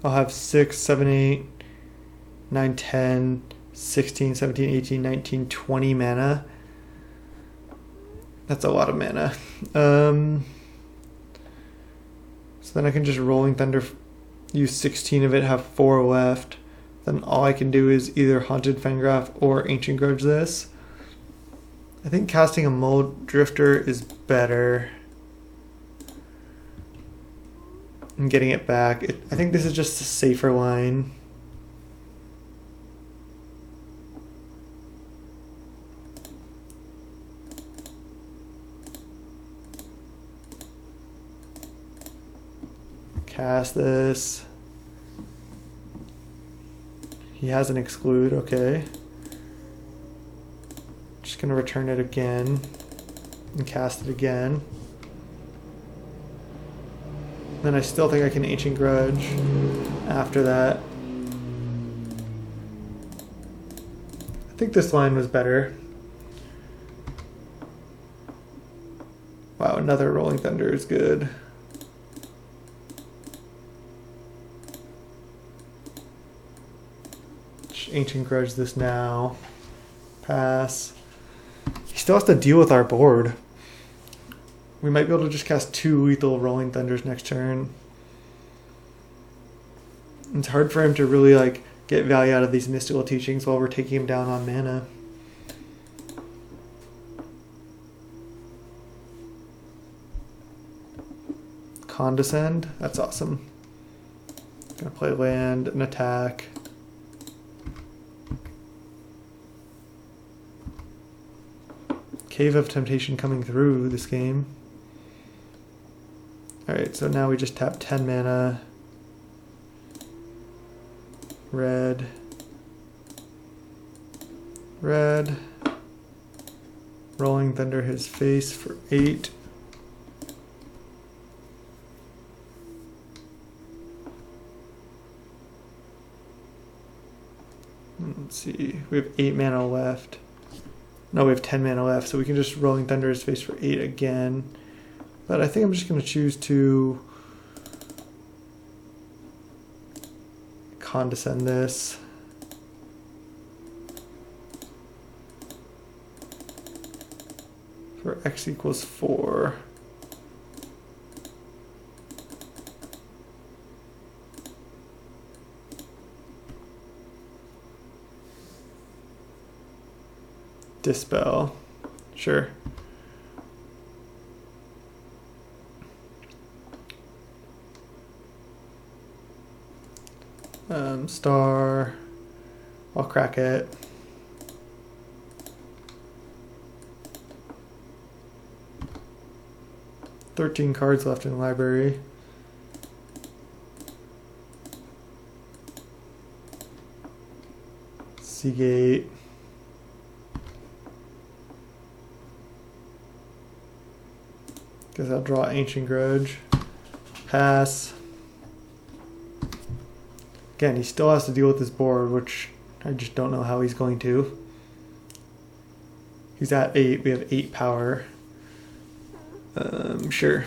Speaker 1: I'll have 6, 7, 8, 9, 10, 16, 17, 18, 19, 20 mana. That's a lot of mana. So then I can just Rolling Thunder, use 16 of it, have 4 left. Then all I can do is either Haunted Fengraf or Ancient Grudge this. I think casting a Mulldrifter is better. And getting it back. I think this is just a safer line. Cast this. He has an exclude, okay. Just gonna return it again and cast it again. Then I still think I can Ancient Grudge after that. I think this line was better. Wow, another Rolling Thunder is good. Ancient Grudge this now. Pass. He still has to deal with our board. We might be able to just cast 2 lethal Rolling Thunders next turn. It's hard for him to really like get value out of these mystical teachings while we're taking him down on mana. Condescend, that's awesome. Gonna play land and attack. Cave of Temptation coming through this game. Alright, so now we just tap 10 mana. Red. Red. Rolling Thunder his face for 8. Let's see, we have 8 mana left. No, we have 10 mana left, so we can just Rolling Thunder his face for 8 again. But I think I'm just going to choose to Condescend this. For X equals 4. Dispel. Sure. Star. I'll crack it. $13 cards left in the library. Seagate. Guess I'll draw Ancient Grudge. Pass. Again, he still has to deal with this board, which I just don't know how he's going to. He's at 8. We have 8 power. Sure.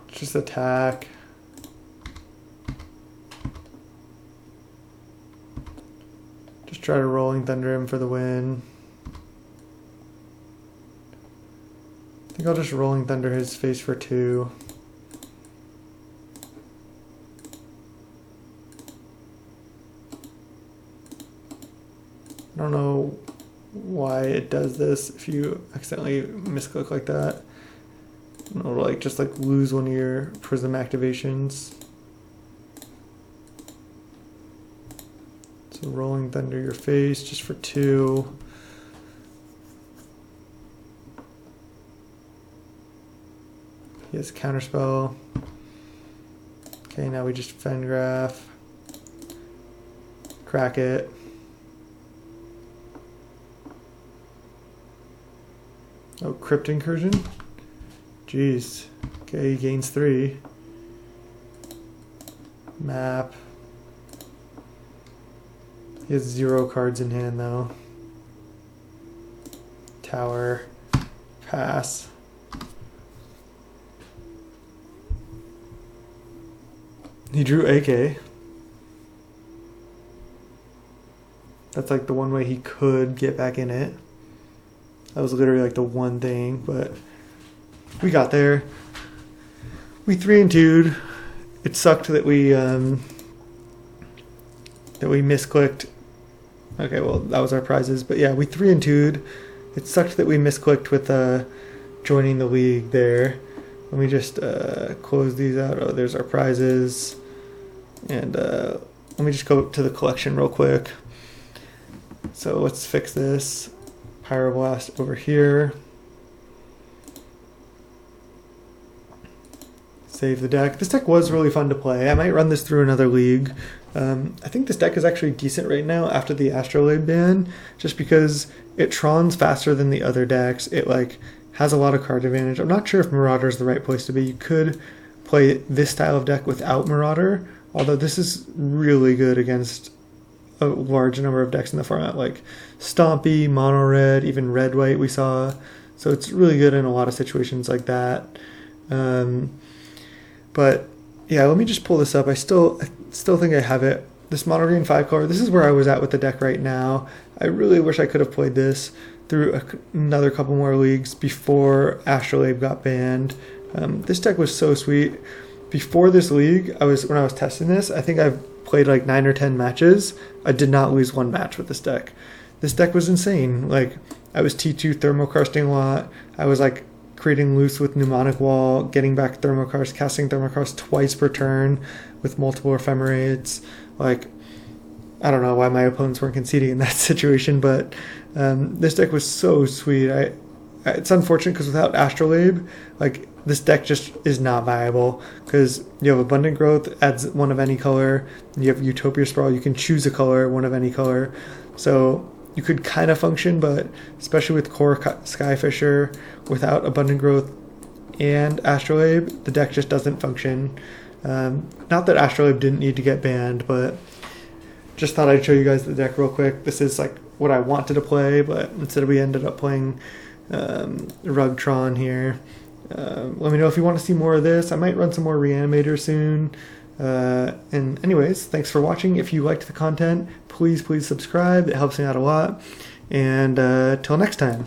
Speaker 1: Just attack. Just try to Rolling Thunder him for the win. I think I'll just Rolling Thunder his face for 2. I don't know why it does this if you accidentally misclick like that. It'll like just like lose one of your prism activations. So Rolling Thunder your face just for 2. He has Counterspell. Okay, now we just Fengraf. Crack it. Oh, Crypt Incursion? Jeez. Okay, he gains 3. Map. He has 0 cards in hand though. Tower. Pass. He drew AK. That's like the one way he could get back in it. That was literally like the one thing, but we got there. We 3 and 2'd. It sucked that we misclicked. Okay, well that was our prizes, but yeah, we 3 and 2'd. It sucked that we misclicked with joining the league there. Let me just close these out. Oh, there's our prizes. And let me just go to the collection real quick. So let's fix this. Pyroblast over here. Save the deck. This deck was really fun to play. I might run this through another league. I think this deck is actually decent right now after the astrolabe ban, just because it trons faster than the other decks. It like has a lot of card advantage. I'm not sure if Marauder is the right place to be. You could play this style of deck without Marauder, although this is really good against a large number of decks in the format, like Stompy, Mono Red, even Red White we saw. So it's really good in a lot of situations like that. But yeah, let me just pull this up. I still think I have it. This Mono Green 5-color, this is where I was at with the deck right now. I really wish I could have played this through another couple more leagues before Astrolabe got banned. This deck was so sweet. Before this league, when I was testing this, I think I've played like 9 or 10 matches. I did not lose one match with this deck. This deck was insane. Like, I was T2 thermocrusting a lot. I was like creating loose with Mnemonic Wall, getting back thermocrust, casting thermocrust twice per turn with multiple ephemerates. Like, I don't know why my opponents weren't conceding in that situation, but this deck was so sweet. It's unfortunate because without Astrolabe, like, this deck just is not viable, because you have Abundant Growth, adds one of any color. You have Utopia Sprawl, you can choose a color, one of any color. So you could kind of function, but especially with Core Skyfisher, without Abundant Growth and Astrolabe, the deck just doesn't function. Not that Astrolabe didn't need to get banned, but just thought I'd show you guys the deck real quick. This is like what I wanted to play, but instead we ended up playing Rug Tron here. Let me know if you want to see more of this. I might run some more Reanimator soon. And anyways, thanks for watching. If you liked the content, please subscribe. It helps me out a lot. And till next time.